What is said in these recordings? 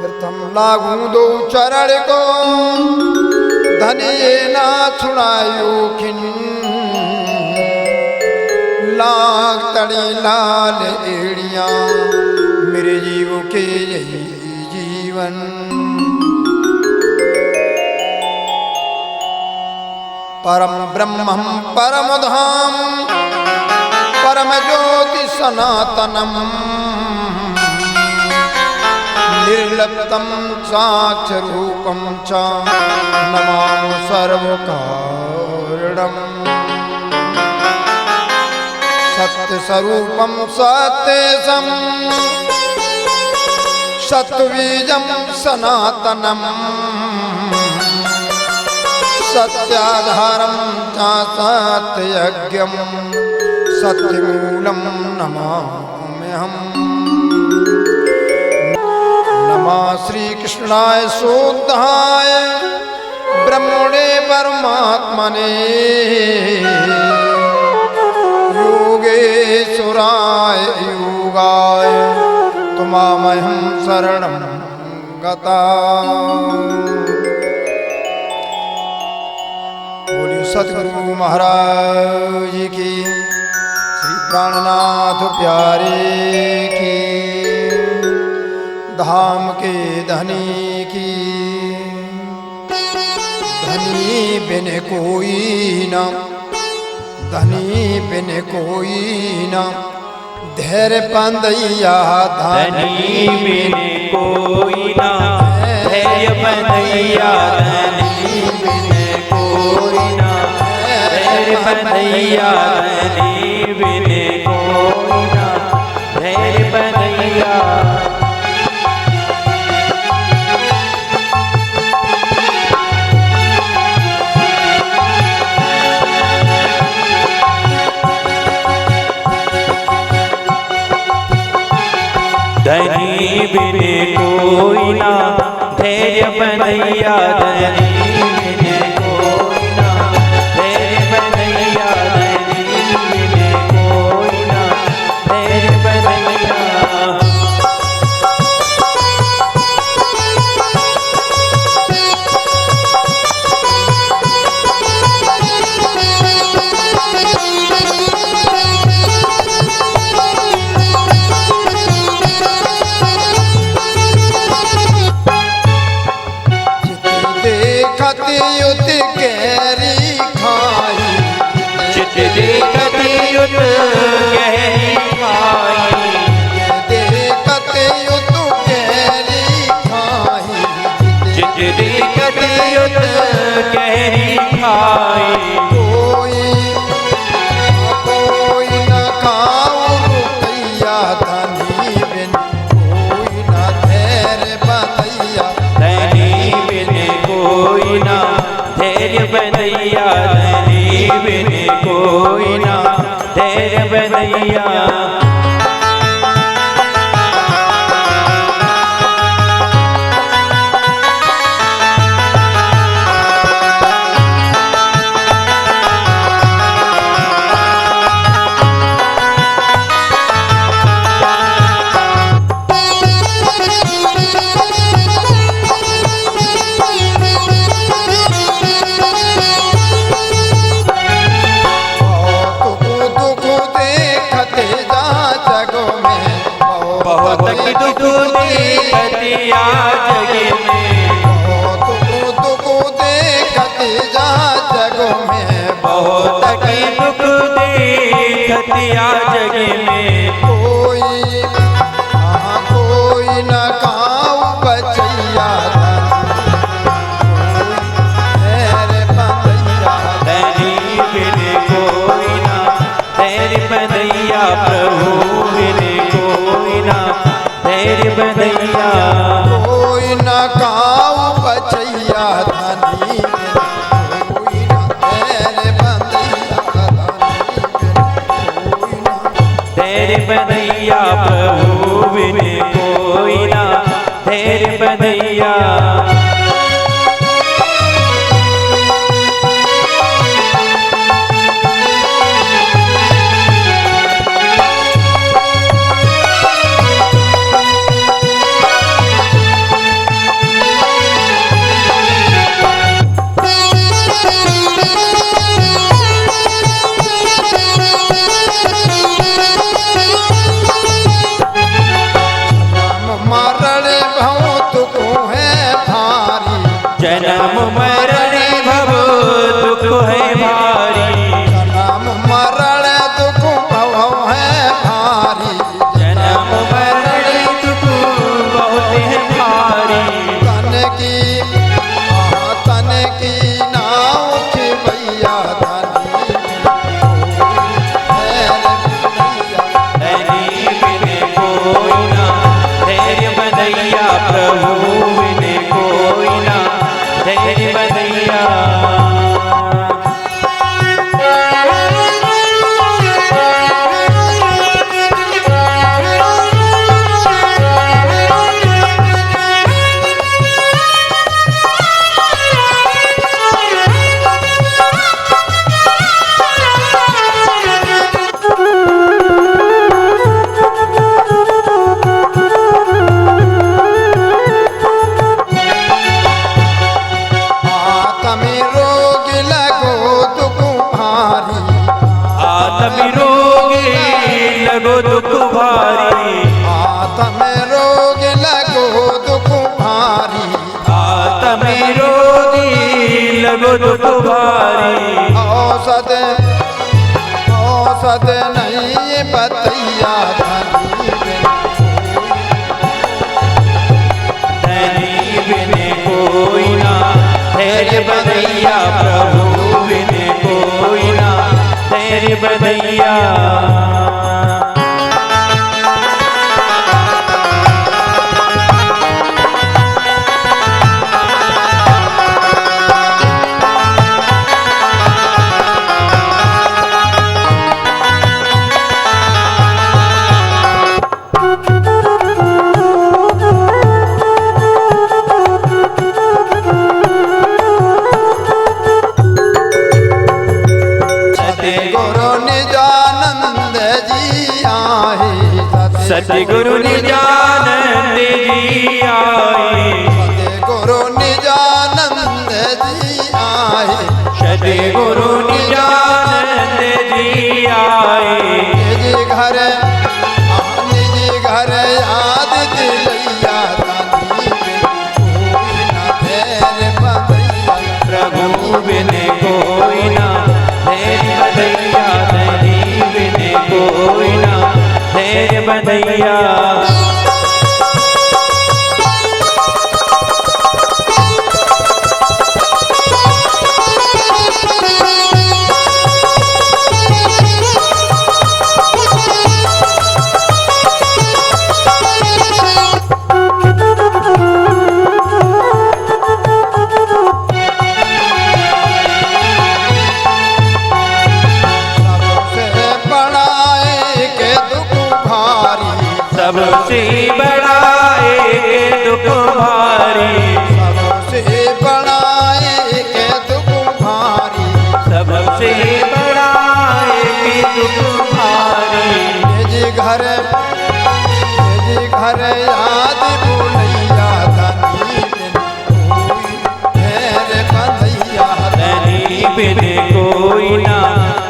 प्रथम लागू दो चरण को धनिये ना छुड़ायो खिन लाग तड़ी लाल एड़िया मेरे जीव के यही जीवन परम ब्रह्मम परम धाम परम ज्योति सनातनम निर्लिप्तम साक्षरूपम च नमामि सर्वकारणम सत्य स्वरूपम सत्यसम सत्वबीजम सनातनम सत्याधारम च सत्ययज्ञम सत्यमूलम नमाम्यहम् नमः श्री कृष्णाय शुद्धाय ब्रह्मणे परमात्मने योगेश्वराय योगाय त्वामहं शरणं गता। बोलिए सतगुरु महाराज की, श्री प्राणनाथ प्यारे की, धाम के धनी की। धनी बिन कोई न, धनी बिन कोई न, धैर्य बंदैया धनी बिन कोई न, धैर्य बंदैया धनी बिन कोई न, धैर्य बंदैया धनी बिन कोई न, धैर्य बंदैया। धनी बिन कोई ना, धैर्य बंदैया धनी बिन कोई ना, धैर्य बंदैया धनी बिन कोई ना, धैर्य बंदैया। युद्ध गहरी खाई, चित देखत युद्ध गहरी खाई, देखत युद्ध गहरी खाई, चित देखत युद्ध गहरी खाई। कोई न खाऊ रुपैया धनी बिन कोई न धैर्य बंदैया, धनी बिन कोई ना, धैर्य बंदैया धनी बिन कोई ना, धैर्य बंदैया। बहुत दुख देखतिया जग में, बहुत दुख देखते जा जग में, बहुत दुख देखतिया जग में। कोई न खाऊ बचैया धैर्य बंदैया, धनी बिन कोई ना, धैर्य बंदैया प्रभु बिन कोई ना, धैर्य बंदैया। कोई न खाऊ बचैया धनी कोई न धैर्य बंदैया, धैर्य बंदैया प्रभु बिन कोई ना, धैर्य बंदैया। दुख है भारी, जन्म मरण भव दुख है भारी, जन्म मरण दुख भव है भारी, जन्म मरण दुख बहुत है भारी। तन की नाव की भैया धनी बिन कोई ना धैर्य बदैया, प्रभु बिन कोई ना धैर्य बदैया। लगो दुख भारी, आत्म रोग लगो दुख भारी, आत्म रोगी लगो दुख भारी। औषध औषध नहीं बतैया धनी बिन कोई ना धैर्य बदैया, प्रभु बिन कोई ना धैर्य बदैया। सतगुरु निजानंद जी आए, सतगुरु निजानंद जी आए, सतगुरु निजानंद जी आए। निज घर याद दिलैया प्रभु बिन कोई ना धैर्य बदैया, धनी बिन कोई ना धैर्य बदैया। सबसे बड़ा एक दुख भारी, सबसे बड़ा एक दुख भारी, सबसे बड़ा एक दुख भारी। निज घर याद बुलैया धनी बिन कोई ना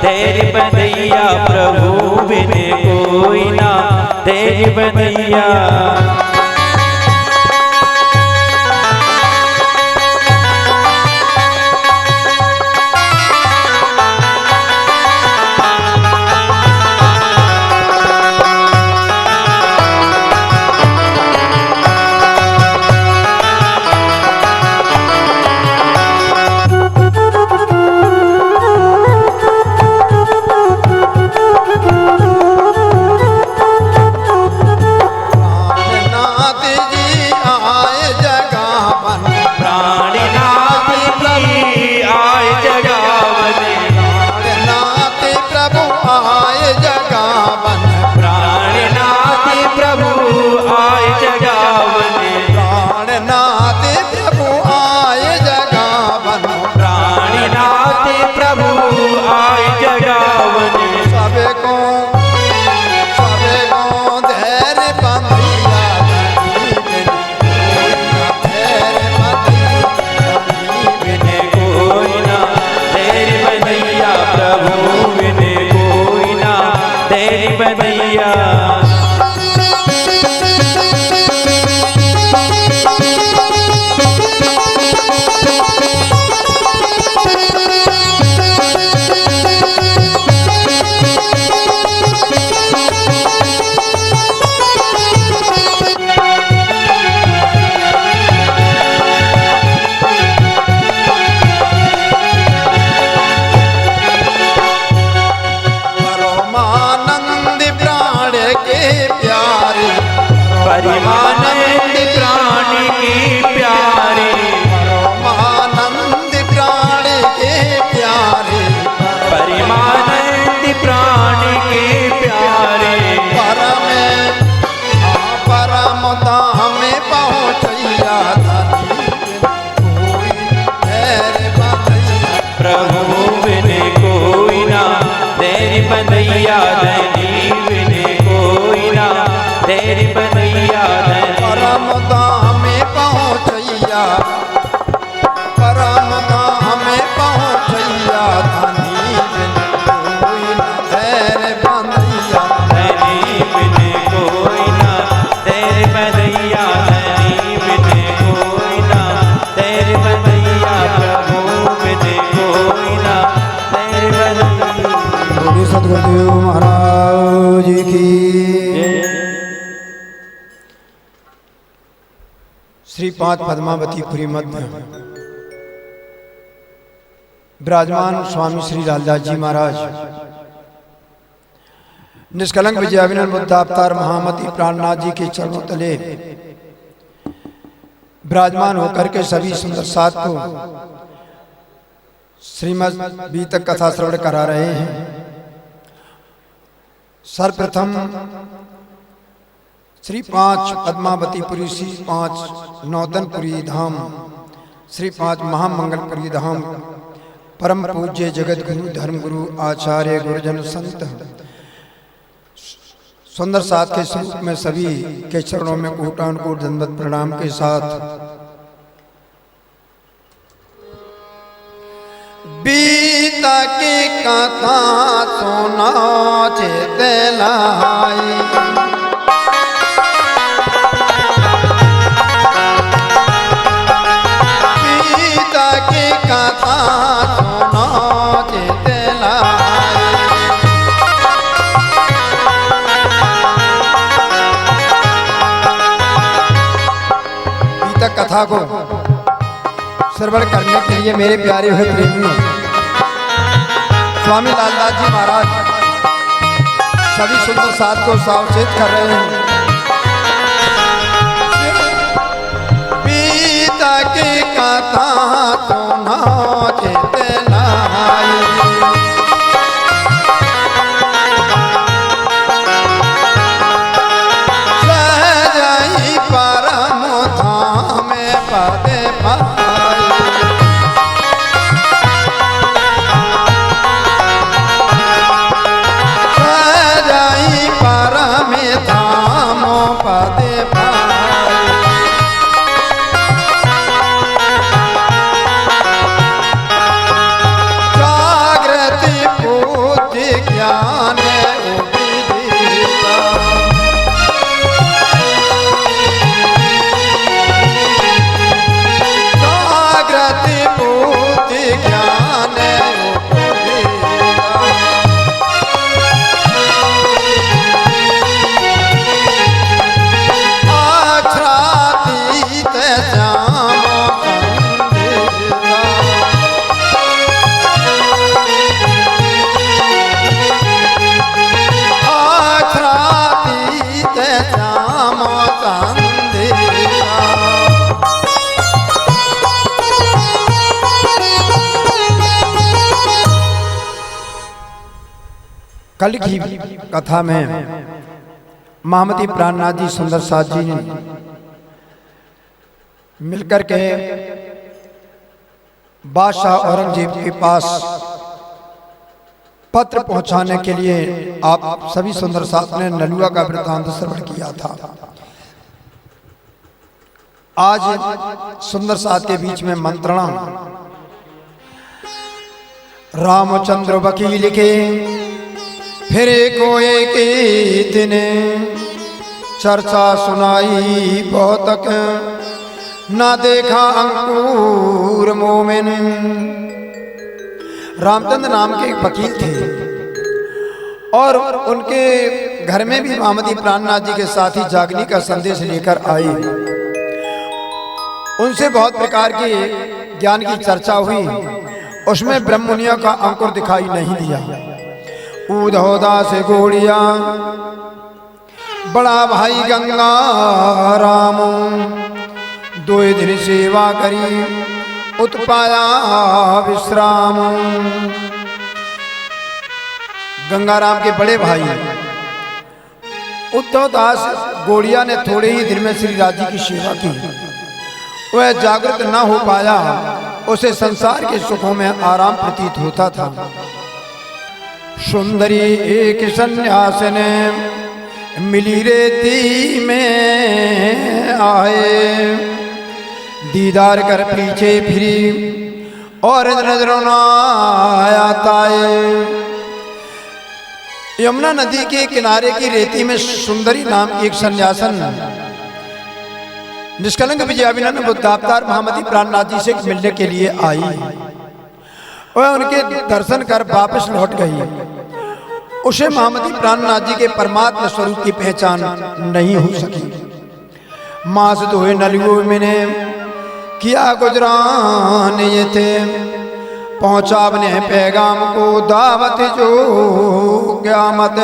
धैर्य बदैया, प्रभु बिन कोई ना धैर्य बदैया। परम धाम में पहुँचैया धनी बिन कोई न धैर्य बंधैया धनी बिन कोई ना तेरे बंधैया धनी बिन कोई ना तेरे बंधैया प्रभु बिन कोई ना तेरे बंधैया। बोलिए सदगुरुदेव महाराज की। श्री 5 पद्मावतीपुरी मध्य विराजमान स्वामी श्री लालदास जी महाराज निष्कलंक विजयाविनन बुद्ध अवतार महामती प्राणनाथ जी के चरणों तले विराजमान होकर के सभी सुंदर साथ को श्रीमद् बीतक कथा श्रवण करा रहे हैं। सर्वप्रथम श्री 5 पद्मावतीपुरी श्री 5 नौतनपुरी धाम श्री 5 महामंगलपुरी धाम परम पूज्य जगत गुरु धर्म गुरु आचार्य गुरुजन संत सुंदर साथ के स्वरूप में सभी के चरणों में कोटानुकोट दंडवत प्रणाम के साथ बीता की कथा सुना चेतलाई बीता की कथा सुना चेतलाई बीतक कथा को श्रवण करने के लिए मेरे प्यारे हुए प्रेमियों स्वामी लालदास जी महाराज सभी सुंदर साथ को सावचेत कर रहे हैं। बीता की कथा सुना चेतलाई सहजाई परम धाम में पदे पाई सहजाई परम धाम पदे पाई जागृति बुद्धि ज्ञान उपजीविका जागृति बुद्धि ज्ञान उपजीविका आच्छादित श्याम संदेशा आच्छादित श्याम संदेशा। कल की कथा में महामती प्राणनाथ जी सुंदर साथ जी ने मिलकर के बादशाह औरंगजेब के पास पत्र पहुंचाने के लिए आप सभी सुंदर साथ ने नलुआ का वृत्तांत श्रवण किया था। आज सुंदर साथ के बीच में मंत्रणा रामचंद्र वकील के फिर को एक दिन चर्चा सुनाई बहुतक ना देखा अंकुर मोमिन। रामचंद्र नाम के एक वकील थे और उनके घर में भी महामती प्राणनाथ जी के साथ ही जागनी का संदेश लेकर आए। उनसे बहुत प्रकार के ज्ञान की चर्चा हुई, उसमें ब्रह्ममुनियों का अंकुर दिखाई नहीं दिया। उधौदा से गोड़िया बड़ा भाई गंगा राम 2 दिन सेवा करी उत्पाया विश्राम। गंगाराम के बड़े भाई उद्धवदास गोड़िया ने थोड़े ही दिन में श्री राज जी की सेवा की। वह जागृत न हो पाया, उसे संसार के सुखों में आराम प्रतीत होता था। सुंदरी एक सन्यास ने मिली रेती में आए, दीदार कर पीछे फिरी और नजरों न आता है। यमुना नदी के किनारे की रेती में सुंदरी नाम की एक सन्यासन निष्कलंक विजयाभिनंदन बुद्धावतार महामती प्राणनाथ जी से मिलने के लिए आई और उनके दर्शन कर वापस लौट गई। उसे महामती प्राणनाथ जी के परमात्मा स्वरूप की पहचान नहीं हो सकी। मास धोए नलियों मैंने किया गुजरान ये थे, पहुंचा अपने पैगाम को दावत जो क्यामत।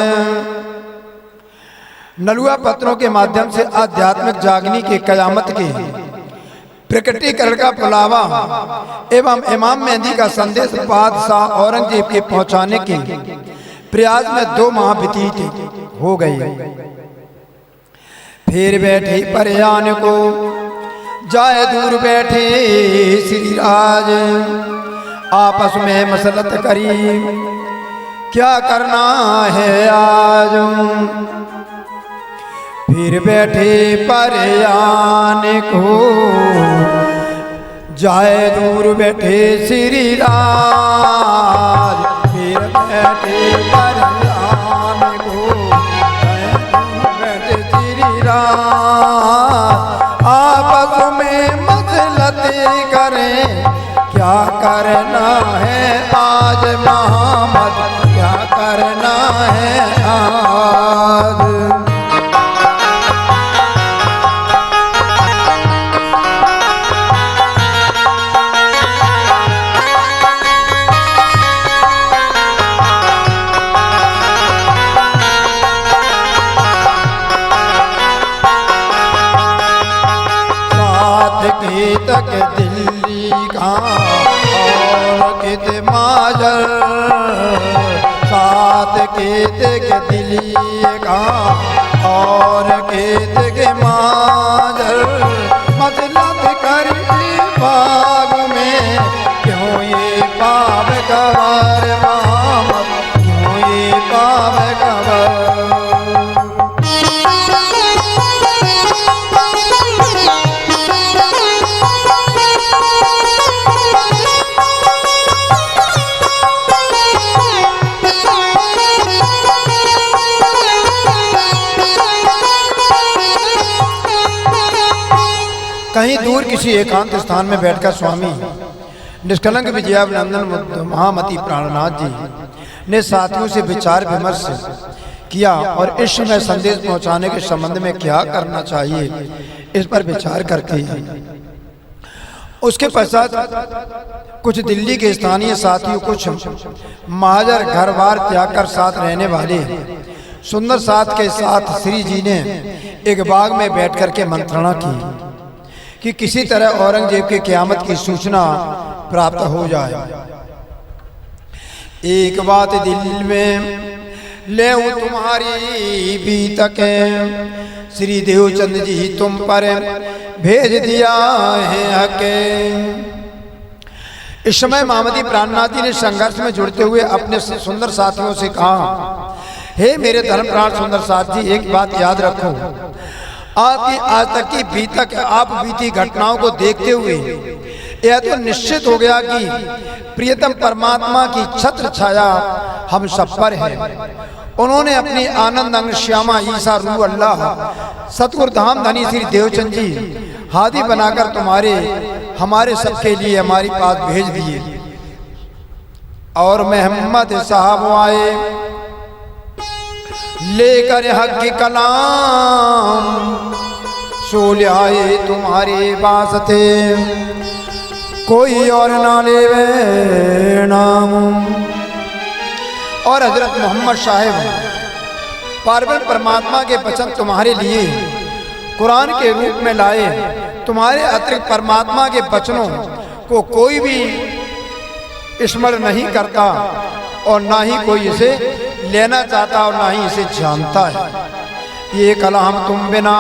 नलुआ पत्रों के माध्यम से आध्यात्मिक जागनी के कयामत के प्रकटीकरण का बुलावा एवं इमाम मेहंदी का संदेश बादशाह औरंगजेब के पहुंचाने के प्रयास में 2 माह व्यतीत हो गए। फिर बैठे परयान को जाए दूर बैठे श्री राज, आपस में मसलत करी क्या करना है आज। फिर बैठे परयान को जाए दूर बैठे श्री राज, फिर बैठे परयान को जाए दूर बैठे श्री राज, आपस में मसलत करें क्या करना है आज मोहम्मद, क्या करना है आज। तक दिल्ली का और कित माजर, साथ कित के दिल्ली का और कित के माजर, मतलब कर बाग में क्यों ये पाप कबर मोहम्मद, क्यों ये पाप कबर। कहीं दूर किसी एकांत स्थान में बैठकर स्वामी निष्कलंक विजयाभिनंदन महामती प्राणनाथ जी ने साथियों से विचार विमर्श किया और इस समय संदेश पहुंचाने के संबंध में क्या करना चाहिए इस पर विचार करते हैं। उसके पश्चात कुछ दिल्ली के स्थानीय साथियों, कुछ महाजर घर बार त्याग कर साथ रहने वाले सुंदर साथ के साथ श्री जी ने एक बाग में बैठ कर के मंत्रणा की कि किसी तरह औरंगजेब के क़यामत की सूचना प्राप्त हो जाए। एक बात दिल में ले तुम्हारी बीतक, श्री देवचंद जी तुम पर भेज दिया है हके। इस समय महामती प्राणनाथ जी ने संघर्ष में जुड़ते हुए अपने सुंदर साथियों से कहा, हे मेरे धर्मप्राण सुंदर साथी, एक बात याद रखो, आपकी आज तक की बीतक आप बीती घटनाओं को देखते हुए यह तो निश्चित हो गया कि प्रियतम परमात्मा की छत्र छाया हम सब पर है। उन्होंने अपनी आनंद अंग श्यामा ईसा रूह अल्लाह सतगुरु धाम धनी श्री देवचंद जी हादी बनाकर तुम्हारे हमारे सबके लिए हमारी पास भेज दिए और मोहम्मद साहब आए लेकर हक की कलाम, सो आए तुम्हारे वास्ते कोई और ना लेवे नाम। और हजरत मोहम्मद साहब पार्वन परमात्मा के वचन तुम्हारे लिए कुरान के रूप में लाए। तुम्हारे अतिरिक्त परमात्मा के वचनों को कोई भी स्मरण नहीं करता और ना ही कोई इसे लेना चाहता और ना ही इसे जानता है। ये कलाम तुम बिना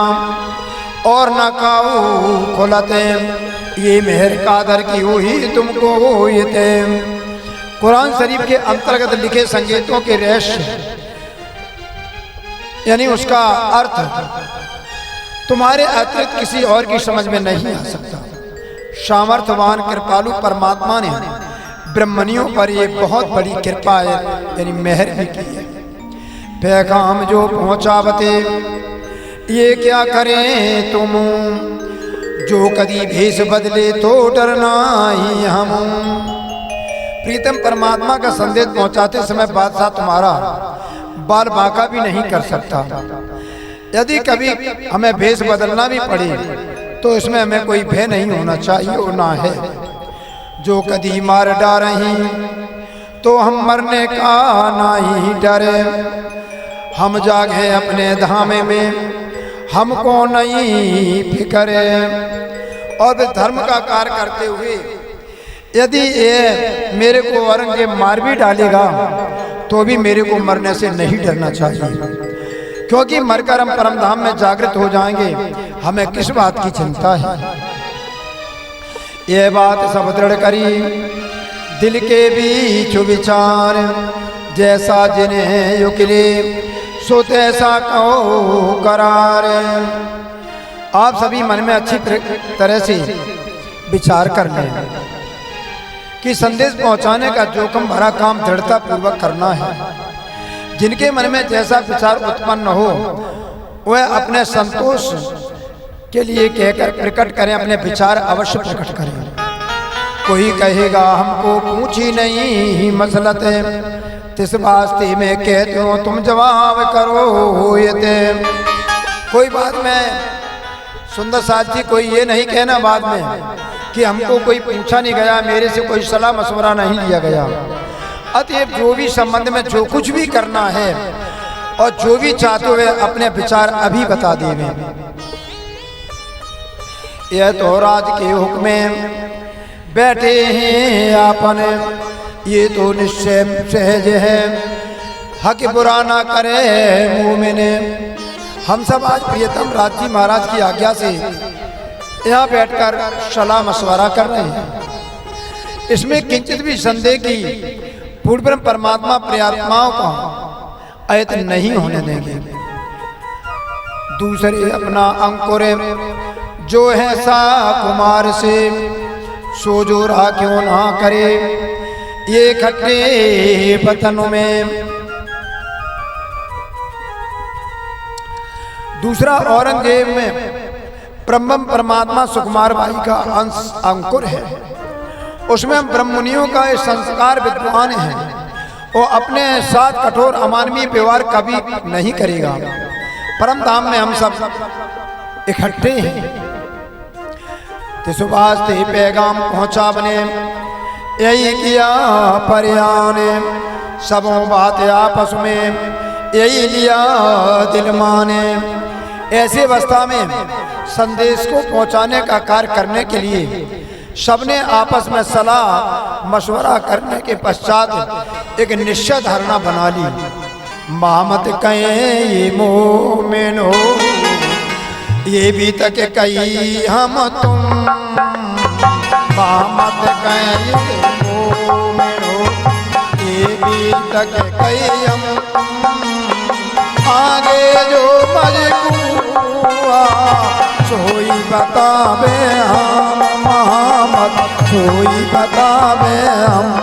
और न काऊ खुलते, ये मेहर कादर की वही तुमको होते। कुरान शरीफ के अंतर्गत लिखे संकेतों के रहस्य यानी उसका अर्थ तुम्हारे अतिरिक्त किसी और की समझ में नहीं आ सकता। सामर्थवान कृपालु परमात्मा ने ब्रह्मनियों पर ये बहुत बड़ी कृपा है, यानी मेहर भी की है। पैगाम जो पहुँचावते ये क्या करें तुम, जो कदी भेष बदले तो डरना ही हम। प्रीतम परमात्मा का संदेश पहुंचाते समय बादशाह तुम्हारा बाल बांका भी नहीं कर सकता। यदि कभी हमें भेष बदलना भी पड़े तो इसमें हमें कोई भय नहीं होना चाहिए और ना है। जो कदी मार डारही तो हम मरने का ना ही डरे, हम जागे अपने धामे में हमको नहीं फिक्र। और धर्म का कार्य करते हुए यदि ये मेरे को औरंगजेब मार भी डालेगा तो भी मेरे को मरने से नहीं डरना चाहिए, क्योंकि मरकर हम परम धाम में जागृत हो जाएंगे। हमें किस बात की चिंता है। ये बात सब दृढ़ करी दिल के बीच विचार, जैसा जिन्हें युकिले सो तैसा कहो करार। आप सभी मन में अच्छी तरह से विचार कर लें कि संदेश पहुंचाने का जोखिम भरा काम दृढ़ता पूर्वक करना है। जिनके मन में जैसा विचार उत्पन्न हो वह अपने संतोष के लिए कहकर प्रकट करें, अपने विचार अवश्य प्रकट करें। कोई कहेगा हमको पूछी नहीं मसलत, तिस वास्ते में कहते हो तुम जवाब करो ये ते। कोई बात में सुंदर साथ जी कोई ये नहीं कहना बाद में कि हमको कोई पूछा नहीं गया, मेरे से कोई सलाह मशवरा नहीं लिया गया। अतएव जो भी संबंध में जो कुछ भी करना है और जो भी चाहते हुए अपने विचार अभी बता देवे। यह तो राज के हुक्म में बैठे हैं आपन, ये तो निश्चय सहज है हक बुरा ना करे मोमिने। हम सब आज प्रियतम राज जी महाराज की आज्ञा से यहाँ बैठकर सलाह मशवरा कर रहे हैं। इसमें किंचित भी संदेह की पूर्ण परमात्मा प्रियात्माओं का अयत नहीं होने देंगे। दूसरे अपना अंकुर जो है सा कुमार से, सो जो रहा क्यों ना करे ये खट्टे बतनों में। दूसरा औरंगजेब में ब्रह्म परमात्मा सुकुमार भाई का अंश अंकुर है। उसमें ब्रह्ममुनियों का एक संस्कार विद्वान है, वो अपने साथ कठोर अमानवीय व्यवहार कभी नहीं करेगा। परम धाम में हम सब इकट्ठे हैं। तिसुवास्ते पैगाम पहुंचा बने यही किया परियाने, सबों बात आपस में यही लिया दिल माने। ऐसी अवस्था में संदेश को पहुंचाने का कार्य करने के लिए सबने आपस में सलाह मशवरा करने के पश्चात एक निश्चय धारणा बना ली। मामत कहें ये मोमिन हो, ये भी तक कही हम तुम। मामत कहें ये मोमिन हो, ये भी तक कही हम तुम। आगे जो मजबूआ सोई बतावे हम, मोहम्मद सोई बतावे हम।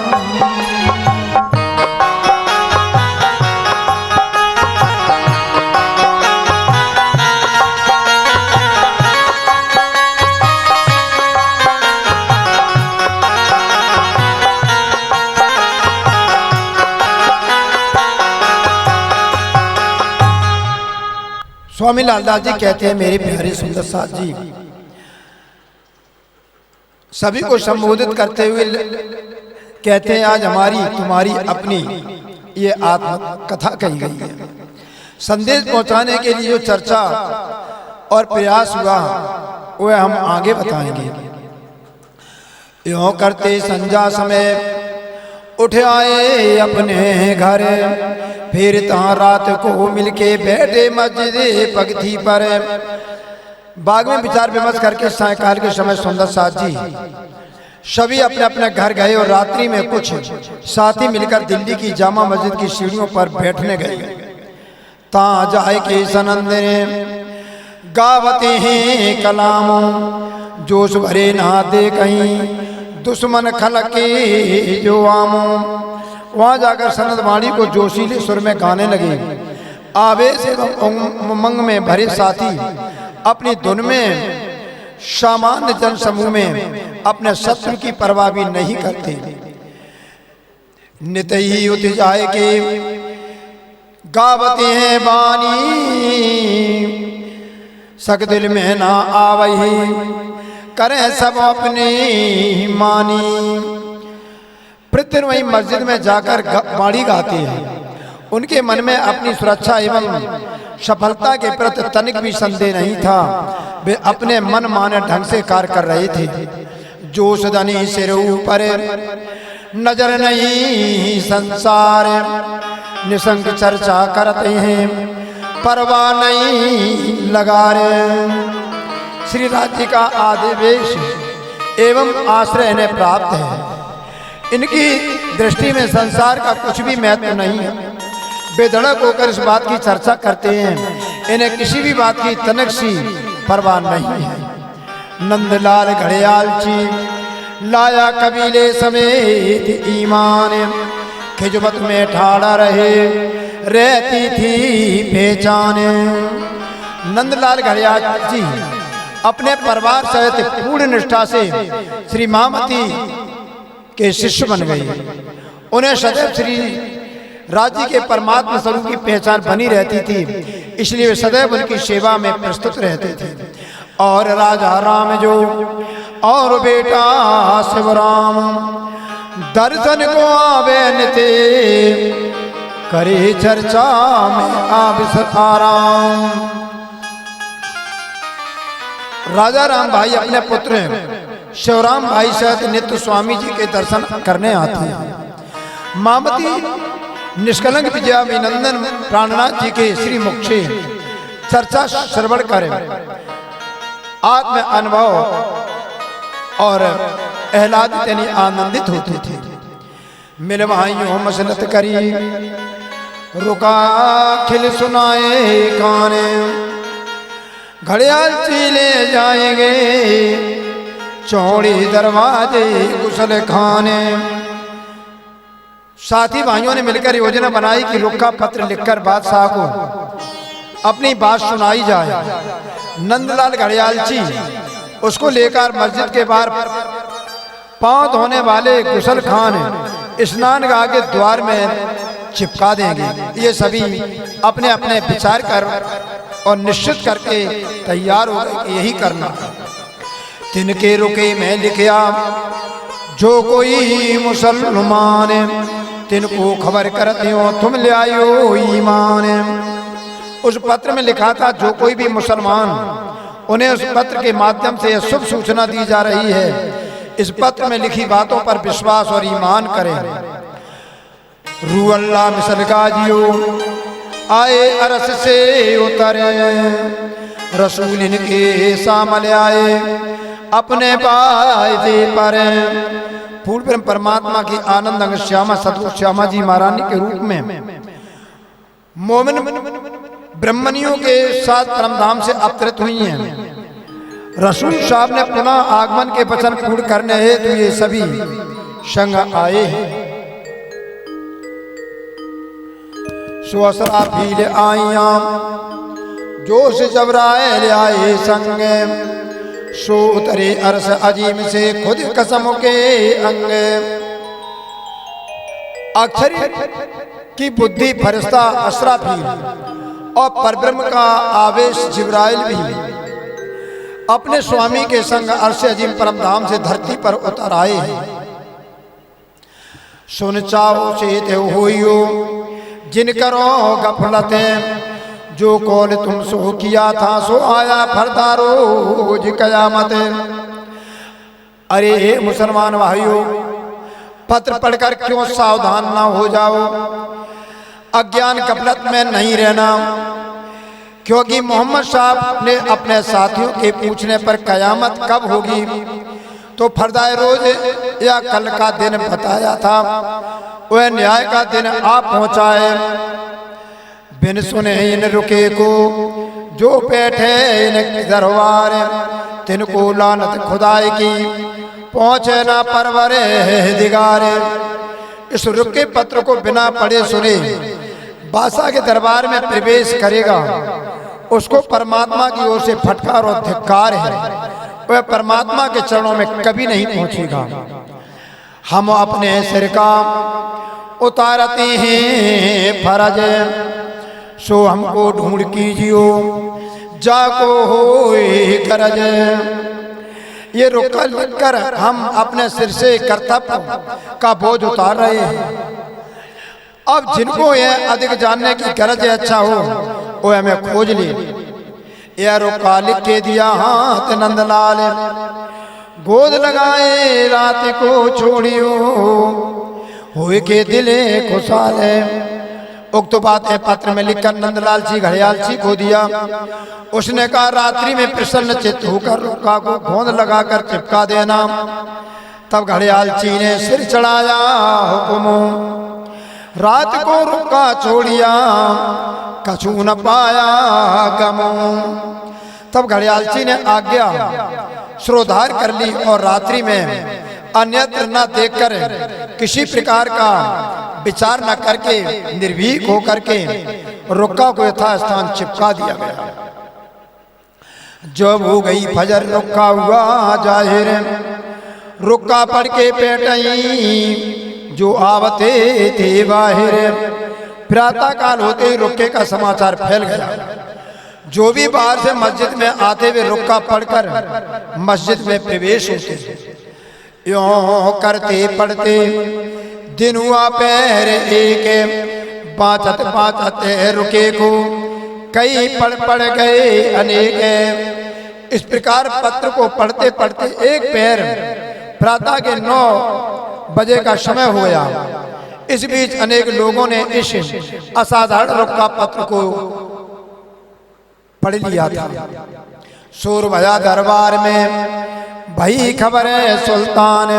स्वामी लालदास जी कहते हैं, मेरे प्यारे सुंदर साथ जी, सभी को संबोधित करते हुए कहते हैं आज हमारी तुम्हारी अपनी ये आत्म कथा कही गई है। संदेश पहुंचाने के लिए जो चर्चा और प्रयास हुआ वह हम आगे बताएंगे। यों करते संध्या समय उठ आए अपने घर, फिर तहाँ रात को मिलके बैठे मस्जिद पगथी पर। बाग में विचार विमर्श करके सायकाल के समय सुंदर साथ जी सभी अपने अपने घर गए और रात्रि में कुछ साथी मिलकर दिल्ली की जामा मस्जिद की सीढ़ियों पर बैठने गए। ता जाए के सनंद ने गावते हैं कलाम, जोश भरे नहाते कहीं दुश्मन खलके जो आमो। वहाँ जाकर सनद वाणी को जोशीले सुर में गाने लगे। आवेश एवं उमंग में भरे साथी अपनी धुन में सामान्य जन समूह में अपने शत्रु की परवाह भी नहीं करते। नित ही उठ जाए के गावते हैं बानी, सक दिल में ना आवही करें सब अपनी मानी। प्रतिदिन वही मस्जिद में जाकर बाणी गाते हैं। उनके मन में अपनी सुरक्षा एवं सफलता के प्रति तनिक भी संदेह नहीं था। वे अपने मन माने ढंग से कार्य कर रहे थे। जोश धनी सिर ऊपर नजर नहीं संसार, निसंग चर्चा करते हैं परवाह नहीं लगा रे। श्री राज्य का आदेश एवं आश्रय इन्हें प्राप्त है। इनकी दृष्टि में संसार का कुछ भी महत्व नहीं है। बेधड़क होकर इस बात की चर्चा करते हैं। इन्हें किसी भी बात की तनक सी परवाह नहीं है। नंदलाल घड़ियाल जी लाया कबीले समेत ईमान, खिजमत में ठाड़ा रहे रहती थी पहचान। नंदलाल घड़ियाल जी अपने परिवार सहित पूर्ण निष्ठा से श्री महामती के शिष्य बन गए। उन्हें सदैव श्री राज्य के परमात्मा स्वरूप की पहचान बनी रहती थी, इसलिए वे सदैव उनकी सेवा में प्रस्तुत रहते थे। और राजा राम जो और बेटा शिवराम दर्शन को आवे निते, करे चर्चा में आराम। राजा राम भाई अपने पुत्र शिवराम भाई सहित नित्य स्वामी जी के दर्शन करने आते हैं। मामती निष्कलंक विजयाभिनंदन प्राणनाथ जी के श्री मुख से चर्चा श्रवण करें आत्म अनुभव और आह्लादित यानी आनंदित होते थे। मिल भाइयों मसलत करी रुका खिल सुनाए गाने, घड़ियाल चीले जाएंगे चौड़ी दरवाजे गुसल खाने। साथी भाइयों ने मिलकर योजना बनाई कि रुक्का पत्र लिखकर बादशाह को अपनी बात सुनाई जाए। नंदलाल घड़ियाल जी उसको लेकर मस्जिद के बाहर पांव धोने वाले गुसल खान स्नान गाह के द्वार में चिपका देंगे। ये सभी अपने अपने विचार कर और निश्चित करके तैयार हो गए कि यही करना। तिनके रुके में लिखा जो कोई मुसलमान, तिनको खबर करते हो तुम ले आयो ईमान। उस पत्र में लिखा था जो कोई भी मुसलमान, उन्हें उस पत्र के माध्यम से यह शुभ सूचना दी जा रही है, इस पत्र में लिखी बातों पर विश्वास और ईमान करें। रू अल्लाह मिसल गाजियो आए अरस से उतरे, रसूल इनके सामने आए अपने वायदे पर। पूर्ण ब्रह्म परमात्मा की आनंद अंग श्यामा सतगुरु श्यामा जी महारानी के रूप में मोमिन ब्रह्मनियों के साथ परमधाम से अवतरित हुई हैं। रसूल साहब ने पुनः आगमन के वचन पूर्ण करने हेतु ये सभी संग आए हैं। सुअसरा भील आइया जोश जबराए ले आए संगे, सो उतरे अरस अजीम से खुद कसम के अंग। अक्षर की बुद्धि फरिश्ता असराफील और परब्रह्म का आवेश जिब्राइल भी अपने स्वामी के संग अर्श अजीम परमधाम से धरती पर उतर आए हैं। सुन चाहो से ते होइयो जिन करो गफलतें, जो कौल तुम सो किया था सो आया फरदा रोज कयामत। अरे मुसलमान भाइयों, पत्र पढ़कर क्यों सावधान ना हो जाओ, अज्ञान गफलत में नहीं रहना, क्योंकि मोहम्मद साहब ने अपने साथियों के पूछने पर कयामत कब होगी तो फरदाए रोज या कल का दिन बताया था, वह न्याय का दिन आ पहुंचा है। बिन सुने इन रुके को जो बैठे इन दरबार, तिनको लानत खुदाई की, पहुँचे ना परवरे दिगारे। इस रुके पत्र को बिना पढ़े सुने बादशाह के दरबार में प्रवेश करेगा, उसको परमात्मा की ओर से फटकार और धिक्कार है, वह परमात्मा के चरणों में कभी नहीं पहुंचेगा। हम अपने सिर का उतारते हैं फरज, सो हमको ढूंढ कीजियो जाको होए गरज। ये रुका लिखकर हम अपने सिर से कर्तव्य का बोझ उतार रहे हैं। अब जिनको यह अधिक जानने की गरज है, अच्छा हो वो हमें खोज ले। यह रुका लिख के दिया हाथ नंदलाल, गोद लगाए रात को छोड़ियो हुए के दिले खुशहाल है। उक्त बातें पत्र में लिखकर नंदलाल जी घड़ियाल जी को दिया। उसने कहा रात्रि में प्रसन्न चित्त होकर रुका को गोंद लगाकर चिपका देना। तब घड़ियाल जी ने सिर चढ़ाया हुक्म, रात को रुका छोड़िया कछु न पाया गमो। तब घड़ियाल जी ने आज्ञा श्रोधार कर ली और रात्रि में अन्यत्र न देखकर किसी प्रकार का विचार न करके निर्भीक होकर के रुक्का को यथास्थान चिपका दिया गया। जब हो गई फजर रुक्का हुआ जाहिर, रुक्का पढ़ के पेटई जो आवते थे बाहिर। प्रातः काल होते ही रुक्के का समाचार फैल गया। जो भी बाहर से मस्जिद में आते हुए रुक्का पढ़कर मस्जिद में प्रवेश होते, यों करते पढ़ते दिन हुआ पैर एक, पाँचत पाँचत रुके को कई पढ़ गए अनेक। इस प्रकार पत्र को पढ़ते पढ़ते एक पैर प्रातः के 9 बजे का समय हो गया। इस बीच अनेक लोगों ने इस असाधारण रुक्का पत्र को पढ़ लिया था। शोर भया दरबार में, भई खबर है सुल्तान,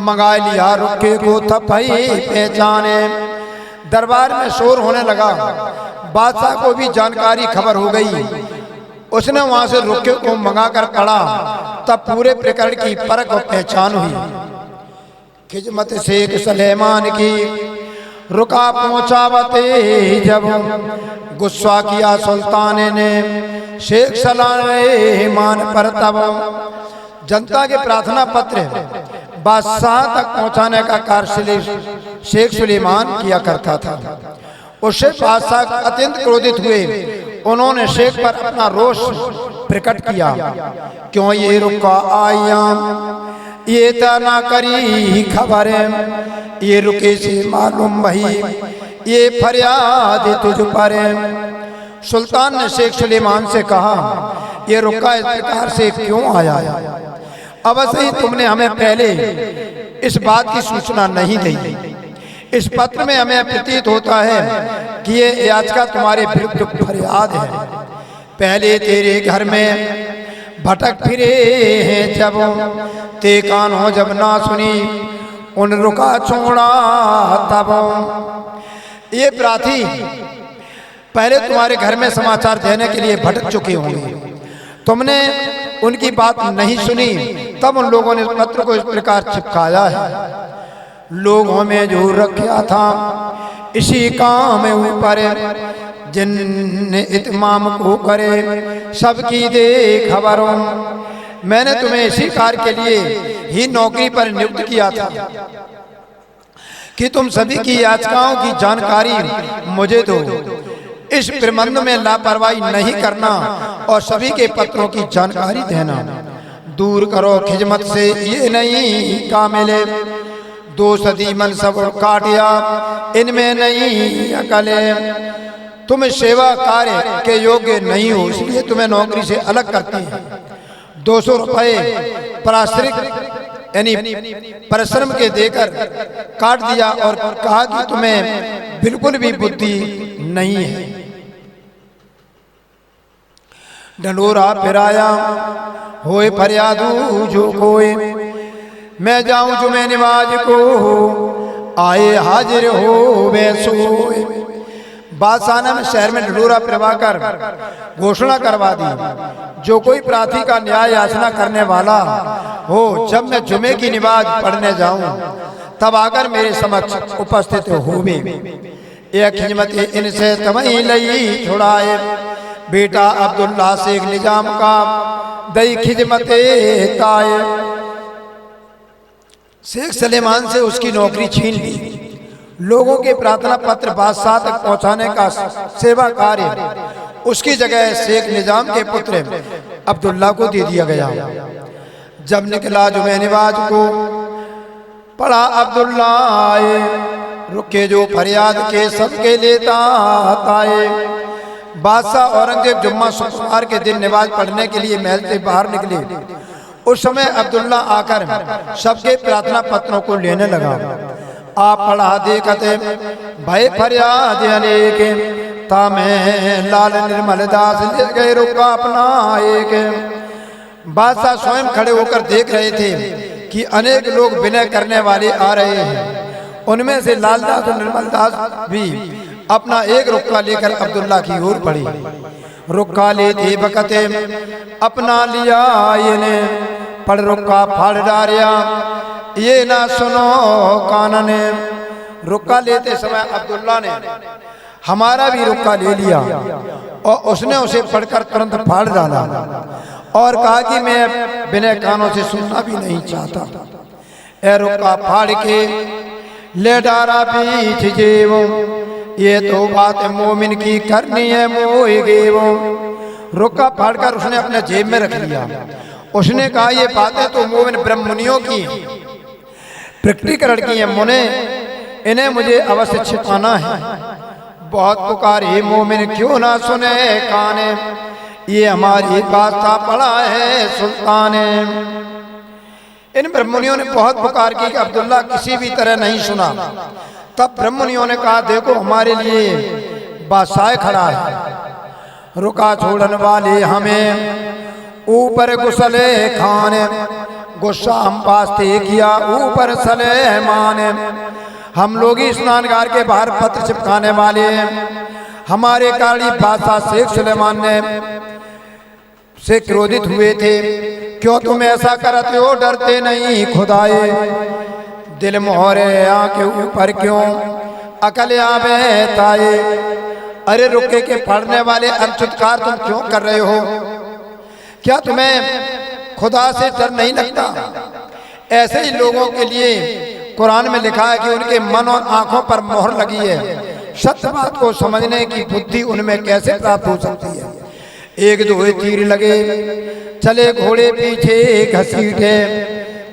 मंगा लिया रुके को तब भई पहचाने। दरबार में शोर होने लगा, बादशाह को भी जानकारी खबर हो गई। उसने वहां से रुके को मंगाकर पढ़ा, तब पूरे प्रकरण की परख और पहचान हुई। खिजमत शेख सलेमान की रुका पहुंचावते जब, गुस्सा किया सुल्तान ने शेख सलेमान पर तब। जनता के प्रार्थना पत्र बादशाह तक पहुंचाने का कार्य शेख सुलेमान किया करता था। उससे बादशाह अत्यंत क्रोधित हुए। उन्होंने शेख पर अपना रोष प्रकट किया, क्यों ये रुका आया, ये तना करी खबर, ये रुके से मालूम भई ये फरियाद तुझ पर। सुल्तान ने शेख सुलेमान से कहा, ये रुका इस प्रकार से क्यों आया? अवश्य ही तुमने हमें पहले इस बात की सूचना नहीं दी। इस पत्र में हमें प्रतीत होता है कि ये याचिका तुम्हारे विरुद्ध फरियाद है। पहले तेरे घर में भटक फिरे हैं जब, ते कान हो जब ना सुनी उन रुका छोड़ा तब। ये प्रार्थी पहले तुम्हारे घर में समाचार देने के लिए भटक चुके होंगे, तुमने उनकी बात नहीं सुनी, तब उन लोगों ने पत्र को इस प्रकार चिपकाया है। लोगों में जो रखा था इसी काम में ऊपर, जिनने इत्माम को करे सबकी दे खबरों। मैंने तुम्हें इसी कार्य के लिए ही नौकरी पर नियुक्त किया था कि तुम सभी की याचिकाओं की जानकारी मुझे दो। इस प्रबंध में लापरवाही नहीं करना और सभी के पत्रों की जानकारी देना। दूर करो खिजमत से ये नहीं कामिले, 2 सदी मन सब काटिया इनमें नहीं अकले। तुम सेवा कार्य के योग्य नहीं हो, इसलिए तुम्हें नौकरी से अलग करती है। 200 रुपए प्राश्रित यानी परिश्रम के देकर काट दिया और कहा कि तुम्हें बिल्कुल भी बुद्धि नहीं है। ढंढोरा फिराया होए फरियादू जो कोई, मैं जाऊं जुमे नमाज को आए हाजिर हो वे सोए। बादशाह ने शहर में ढिढोरा पिलवाकर घोषणा करवा दी, जो कोई प्रार्थी का न्याय याचना करने वाला हो, जब मैं जुमे की नमाज पढ़ने जाऊं तब आकर मेरे समक्ष उपस्थित होवे। एक खिजमत इनसे तमही लई छुड़ाए, बेटा अब्दुल्ला शेख निजाम का दई खिजमत ताए। शेख सलेमान से उसकी नौकरी छीन ली। लोगों के प्रार्थना पत्र बादशाह तक पहुंचाने का सेवा कार्य उसकी जगह शेख निजाम के पुत्र अब्दुल्ला को दे दिया गया। जब निकला जुमे नमाज को पढ़ा अब्दुल्ला आए, रुके जो फरियाद के सबके लेता आए। बादशाह औरंगजेब जुम्मा शुक्रवार के दिन नमाज पढ़ने के लिए महल से बाहर निकले। उस समय अब्दुल्ला आकर सबके प्रार्थना पत्रों को लेने लगा। आप पढ़ा देखते भय फरियाद अनेक, तामे लाल निर्मल दास ले गए रुका अपना एक। बादशाह स्वयं खड़े होकर देख रहे थे कि अनेक लोग विनय करने वाले आ रहे हैं। उनमें से लालदास और निर्मल दास भी अपना एक रुक्का लेकर अब्दुल्ला की ओर बढ़े। रुक्का लेते बकते अपना लिया ये ने, पढ़ रुक्का फाड़ डारिया ये ना सुनो कानन। रुक्का लेते समय अब्दुल्ला ने हमारा भी रुक्का ले लिया और उसने उसे पढ़कर तुरंत फाड़ डाला और कहा कि मैं बिना कानों से सुनना भी नहीं चाहता। ए रुक्का फाड़ के ले डारा पीछ जेवो, ये तो बात मोमिन की करनी है मोए गेवो। रुक्का फाड़कर उसने अपने जेब में रख लिया। उसने कहा ये बातें तो मोमिन ब्रह्मनियों की प्रकटीकरण की है, मुने इन्हें मुझे अवश्य छिपाना है। बहुत पुकारे मोमिन क्यों ना सुने काने, ये हमारी बादशाह पड़ा है सुल्तान। इन ब्रह्मनियों ने बहुत पुकार की कि अब्दुल्ला किसी भी तरह नहीं सुना। तब ब्रह्मनियों ने कहा देखो हमारे लिए बादशाह खड़ा है। रुका छोड़न वाले हमें ऊपर गुसले खाने, गुस्सा हम वास्ते किया ऊपर सलेमान। हम लोग ही स्नानगार के बाहर पत्र चिपकाने वाले हैं। हमारे कारी बादशाह शेख सुलेमान ने से क्रोधित हुए थे। क्यों तुम ऐसा करते हो, डरते नहीं खुदाए। दिल मोहरे आके ऊपर क्यों अकल आवे ताए। अरे रुके के पढ़ने वाले अनुचितकार तुम क्यों कर रहे हो? क्या तुम्हें खुदा से डर नहीं लगता? ऐसे ही लोगों के लिए कुरान में लिखा है कि उनके मन और आंखों पर मोहर लगी है। सत्य बात को समझने की बुद्धि उनमें कैसे प्राप्त हो सकती है? एक दो तीर लगे चले घोड़े पीछे घसीटे,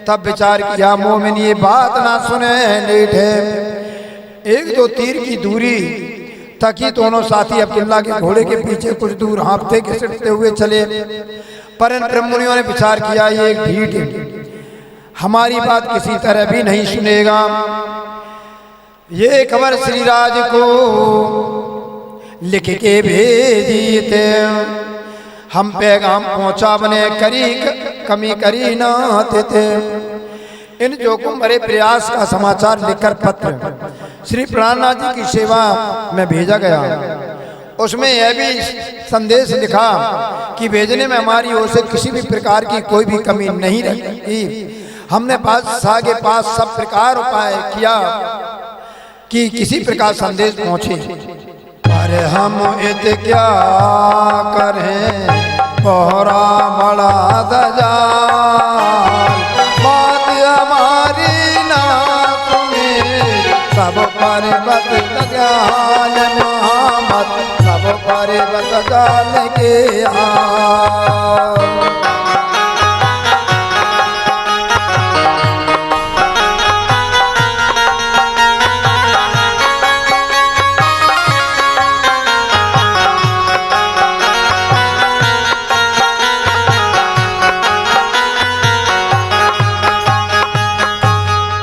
तब विचार किया मोमिन ये बात ना सुने लेटे। एक दो तीर की दूरी तक ही दोनों साथी अब्दुल्ला के घोड़े के पीछे कुछ दूर हाँफते घसीटते हुए चले। पर इन ब्रह्मनियों ने विचार किया ये एक ढीठ हमारी बात किसी तरह भी नहीं सुनेगा। ये खबर श्रीराज को लिख के भेजी थे, हम पैगाम पहुंचा बने करी कमी करी ना थे। इन जोखिम भरे प्रयास का समाचार लिखकर पत्र श्री प्राणनाथ जी की सेवा में भेजा गया। उसमें यह भी संदेश लिखा कि भेजने में हमारी ओर से किसी भी प्रकार की कोई भी कमी नहीं रही। हमने बादशाह के पास सब प्रकार उपाय किया कि किसी प्रकार संदेश पहुंचे। पर हम इत क्या करें पोहरा बड़ा दजाल, बात हमारी ना सुने सब पर बत दजाल मोहम्मद, सब पर बत दजाल के हाल।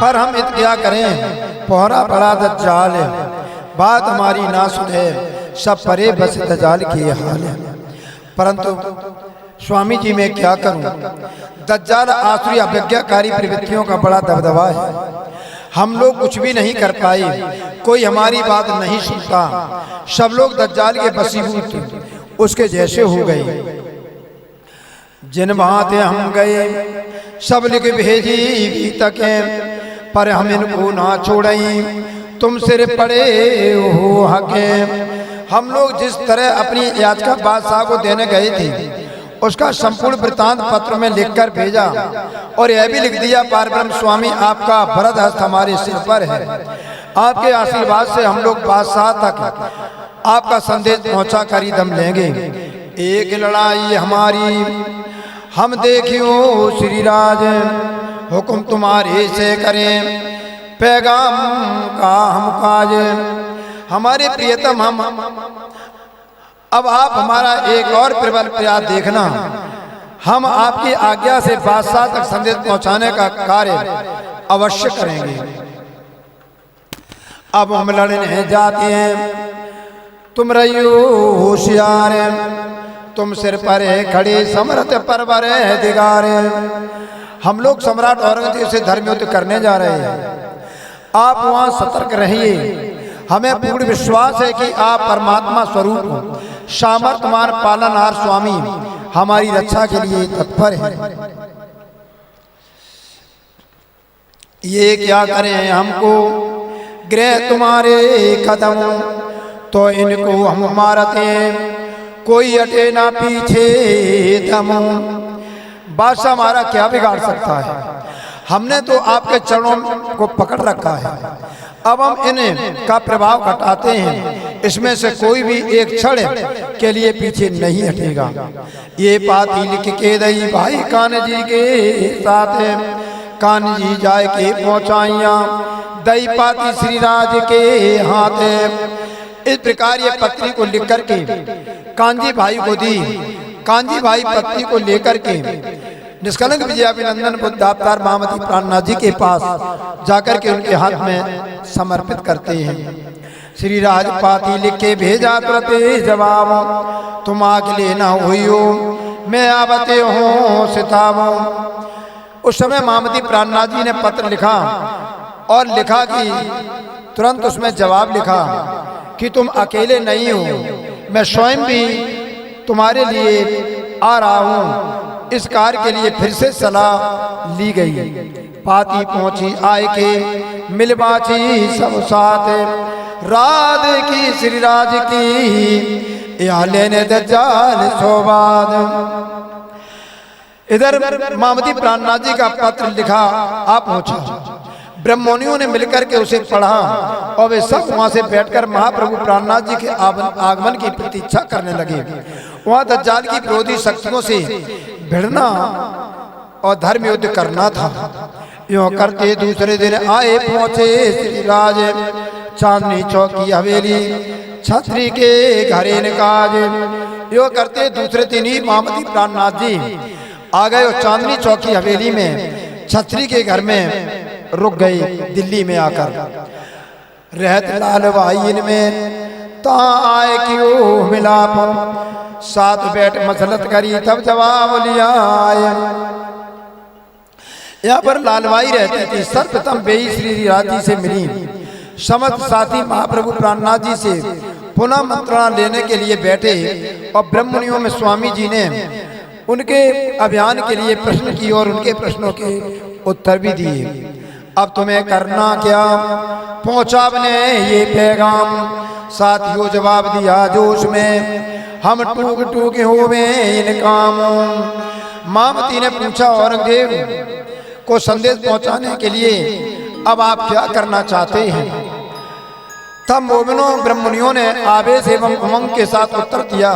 पर हम इत क्या करें पोहरा बड़ा दज्जाल, बात हमारी ना सुने सब परे बस दज्जाल की हाल है। परंतु स्वामी जी मैं क्या करूं, दज्जाल आसुरी अभिज्ञाकारी प्रवृत्तियों का बड़ा दबदबा है। हम लोग कुछ भी नहीं कर पाए, कोई हमारी बात नहीं सुनता, सब लोग दज्जाल के बसीबूत उसके जैसे हो गए। जिन बातें हम गए सब लिख भेजी भी तके, पर हम इनको ना छोड़ई, तुम सिर पड़े हो हके। हम लोग जिस तरह अपनी याचिका बादशाह को देने गए थे उसका संपूर्ण वृत्तांत पत्र में लिखकर भेजा और यह भी लिख दिया, पारब्रह्म स्वामी आपका वरद हस्त हमारे सिर पर है, आपके आशीर्वाद से हम लोग बादशाह तक आपका संदेश पहुंचा कर ही दम लेंगे। एक लड़ाई हमारी हम देखियो श्री राज, हुक्म तुम्हारे से करें पैगाम का हम काज। हमारे प्रियतम हम अब आप हमारा एक और प्रबल प्रयास देखना, हम आपकी आज्ञा से बादशाह तक संदेश पहुंचाने का कार्य अवश्य करेंगे। अब हम लड़ने जाते हैं, तुम रहियो होशियार, तुम सिर पर खड़े समर्थ परवर दिगार। हम लोग सम्राट औरंगजेब से धर्म युद्ध करने जा रहे हैं, आप वहां सतर्क रहिए। हमें पूर्ण विश्वास है कि आप परमात्मा स्वरूप हो, सामर्थ्यवान पालनहार स्वामी हमारी रक्षा के लिए तत्पर हैं। ये क्या करें हमको गृह तुम्हारे कदम, तो इनको हम मारते कोई अटे ना पीछे दम। बादशाह हमारा क्या बिगाड़ सकता है, हमने तो आपके चरणों को पकड़ रखा है, अब हम इन्हें का प्रभाव घटाते हैं, इसमें से कोई भी एक क्षण के लिए पीछे नहीं हटेगा। ये पाती लिख के दई भाई कान जी के साथ, कान जी जाए के पहुंचाइया दई पाती श्री राज के हाथ। इस प्रकार ये पत्री को लिख करके कांजी भाई को दी। कांजी भाई पत्री को लेकर के निष्कलंक विजयाभिनंदन बुद्ध अवतार महामती प्राणनाथ जी के पास जाकर के उनके हाथ में समर्पित करते हैं। श्री राजपाती लिख के भेजा तुरंत जवाब, तुम आग लेना हुई मैं आवते हो सिताबो। उस समय महामती प्राणनाथ जी ने पत्र लिखा और लिखा कि तुरंत उसमें जवाब लिखा कि तुम अकेले नहीं हो, मैं स्वयं भी तुम्हारे लिए आ रहा हूँ। इस कार्य के लिए फिर से सलाह ली गई। पाती पहुंची आए के मिलबाची सब साथ, राध की श्री राज की या लेने दज्जाल सोबाद। इधर महामती प्राणनाथ जी का पत्र लिखा आप पहुंचा, ब्रह्मोनियों ने मिलकर के उसे पढ़ा और वे सब वहां से बैठकर महाप्रभु प्राणनाथ जी के आगमन की प्रतीक्षा करने लगे। वहां दज्जाल की विरोधी शक्तियों से भिड़ना और धर्म युद्ध करना था। यूं करते दूसरे दिन आए पहुंचे श्री राज, चांदनी चौक की हवेली छत्री के घरे निकाज। यूं करते दूसरे दिन ही महामती प्राणनाथ जी आ गए और चांदनी चौक की हवेली में छत्री के घर में रुक गए। दिल्ली में आकर रहत लाल भाई इनमें ता आए क्यों मिलाप, साथ बैठ मसलत करी तब जवाब लिया आए। यहाँ पर लालवाई रहती थी। सर्वप्रथम बेई श्री राज जी से मिली, समस्त साथी महाप्रभु प्राणनाथ जी से पुनः मंत्रणा लेने के लिए बैठे और ब्रह्मनियों में स्वामी जी ने उनके अभियान के लिए प्रश्न किए और उनके प्रश्नों के उत्तर भी दिए। अब तुम्हें करना क्या, पहुंचा अपने ये पैगाम, साथियों जवाब दिया जोश में, हम टूक टूक होवे इन कामों। महामती ने पूछा औरंगजेब को संदेश पहुंचाने के लिए अब आप क्या करना चाहते हैं। तब मोमिनों ब्रह्मनियों ने आवेश एवं उमंग के साथ उत्तर दिया,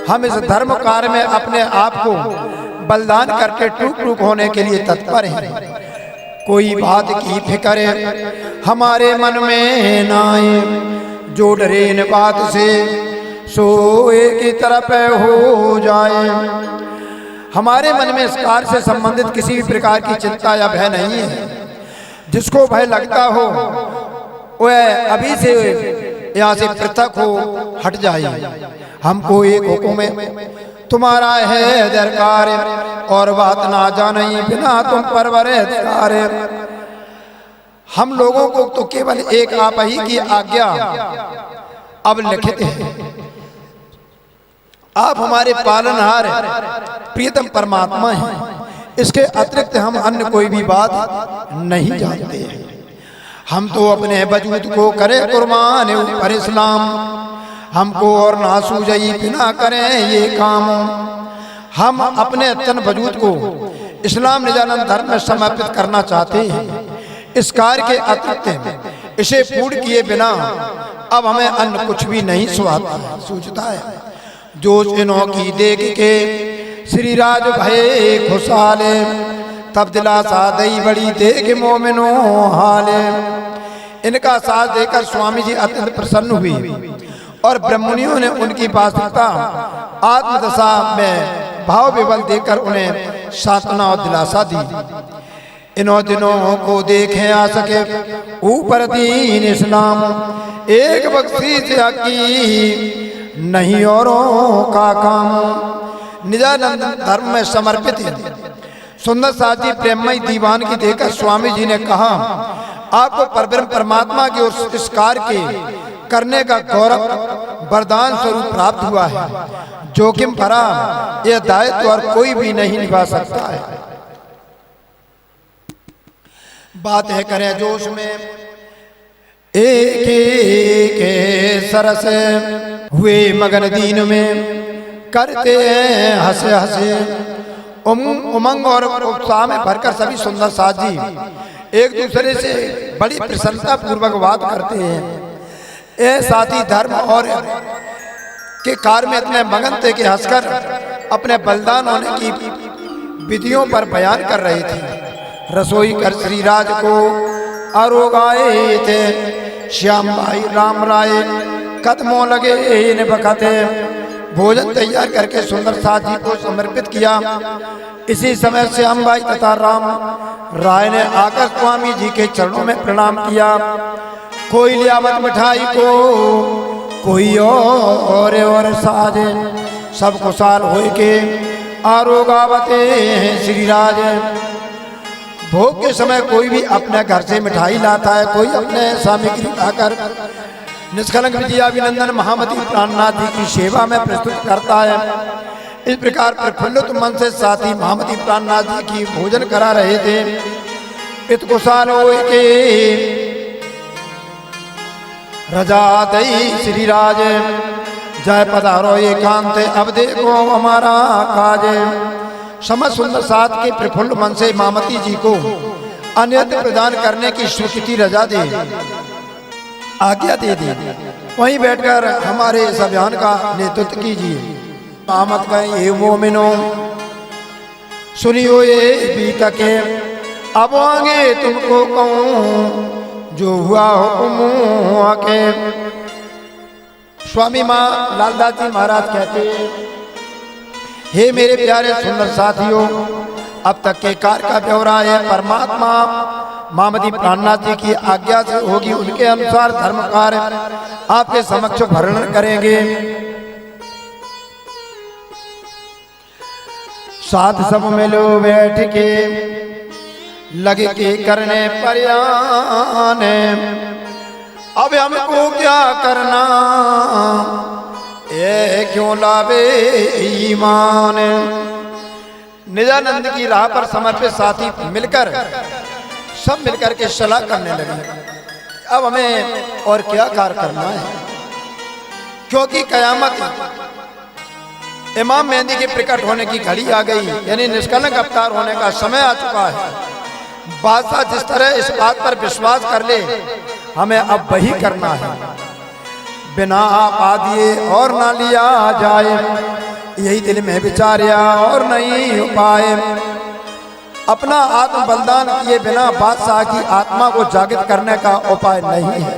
हम इस धर्म कार्य में अपने आप को बलिदान करके टूक टूक होने के लिए तत्पर हैं। कोई बात की फिक्र हमारे मन में न आए, जो डरे इन बात से सोए की तरफ हो जाए। हमारे मन में इस कार्य से संबंधित किसी भी प्रकार की चिंता या भय नहीं है। जिसको भय लगता हो वह अभी से यहाँ से पृथक हो हट जाए। हमको एक हुक्म है तुम्हारा है दरकार, और बात ना जाने बिना तुम परवर दरकार। हम लोगों को तो केवल एक आप ही की आज्ञा अब लिखित है। आप हमारे पालनहार प्रियतम परमात्मा हैं, इसके अतिरिक्त हम अन्य कोई भी बात नहीं जानते हैं। हम तो अपने वजूद को करें कुर्बान ऊपर इस्लाम, हमको और ना सूझई बिना करें ये काम। हम अपने तन वजूद को इस्लाम निजानंद धर्म में समर्पित करना चाहते हैं। इस कार्य के अतिरिक्त इसे पूर्ण किए बिना अब हमें अन्य कुछ भी नहीं सूझता है। जो इन्हों की देख के श्री राज भये खुशहाले, तब दिला सादई बड़ी देख मोमिनो हाले। इनका साथ देकर स्वामी जी अत्यंत प्रसन्न हुए और ब्रह्मनियों ने उनकी वास्तविकता आत्मदशा में भाव विवल देकर उन्हें सांत्वना और दिलासा दी। इन्हों दिनों को देखे आ सके ऊपर दीन इस्लाम, एक बख्शीश की नहीं औरों का काम। निजानंद धर्म में समर्पित है। सुंदर साथ जी प्रेममय दीवान की देखकर स्वामी जी ने कहा, आपको परब्रह्म परमात्मा की ओर इस कार्य के करने का गौरव वरदान स्वरूप प्राप्त हुआ है। जोखिम भरा यह दायित्व और कोई भी नहीं निभा सकता है। बात है करें जोश में एक एक सरस हुए मगन दीन में, करते हैं हंसे हंसे उमंग और उत्साह में भरकर सभी सुंदर साथ जी एक दूसरे से बड़ी प्रसन्नता पूर्वक बात करते हैं। ये साथी धर्म और के कार्य में इतने मगन थे कि हंसकर अपने बलिदान होने की विधियों पर बयान कर रहे थे। रसोई कर श्री राज को आरोगाए थे, श्याम भाई राम राय कदमों लगे इन बखते। भोजन तैयार करके सुंदर साथ जी को समर्पित किया। इसी समय श्याम भाई तथा राम राय ने आकर स्वामी जी के चरणों में प्रणाम किया। कोई लियावत मिठाई को कोई और साजे, सब खुशहाल होए के आरोगावते हैं श्री राज। भोग के समय कोई भी अपने घर से मिठाई लाता है, कोई अपने सामग्री लाकर निष्कलंक विजयाभिनंदन महामती प्राणनाथ जी की सेवा में प्रस्तुत करता है। इस प्रकार प्रफुल्लित मन से साथी महामती प्राणनाथ जी की भोजन करा रहे थे। इतकुशाल होए के रजा दई श्री राज, जय पधारो एकांत अब देखो हमारा काज। समझ सुंदर साथ के प्रफुल्ल मन से मामती जी को अन्यत्र प्रदान करने की स्वीकृति रजा दे आज्ञा दे दी। वहीं बैठकर हमारे इस अभियान का नेतृत्व कीजिए। मामत गए मोमिनो सुनियो ये भी तके, अब आगे तुमको कहूँ जो हुआ हुकुम आके। स्वामी माँ लालदास जी महाराज कहते हैं, हे मेरे प्यारे सुंदर साथियों, अब तक के कार्य का ब्यौरा है परमात्मा मामती प्राणनाथ जी की आज्ञा से होगी। उनके अनुसार धर्म कार्य आपके समक्ष वर्णन करेंगे। साथ सब मिलो बैठ के लगे के करने प्रयान, अब हमको क्या करना ये क्यों लावे ईमान। निजानंद की राह पर समर्पित साथी मिलकर सब मिलकर के सलाह करने लगे, अब हमें और क्या कार्य करना है। क्योंकि कयामत इमाम मेहंदी के प्रकट होने की घड़ी आ गई, यानी निष्कलंक अवतार होने का समय आ चुका है। बादशाह जिस तरह इस बात पर विश्वास कर ले, हमें अब वही करना है। बिना पा दिए और ना लिया जाए, यही दिल में विचारिया और नहीं उपाय। अपना आत्म बलिदान किए बिना बादशाह की आत्मा को जागृत करने का उपाय नहीं है।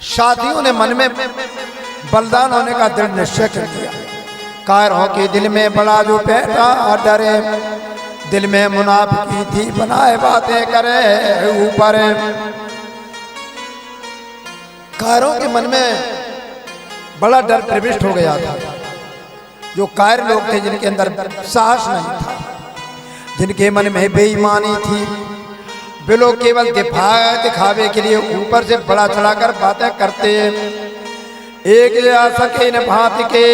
साथियों ने मन में बलिदान होने का दृढ़ निश्चय कर दिया। कायर हो के दिल में बड़ा जो बैठा डरे, दिल में मुनाफिकी थी बनाए बातें करे ऊपर। कायरों के मन में बड़ा डर प्रविष्ट हो गया था। जो कायर लोग थे जिनके अंदर साहस नहीं था, जिनके मन में बेईमानी थी, वे लोग केवल दिखावे के लिए ऊपर से बड़ा चढ़ाकर बातें करते। एक आ सके न भांति के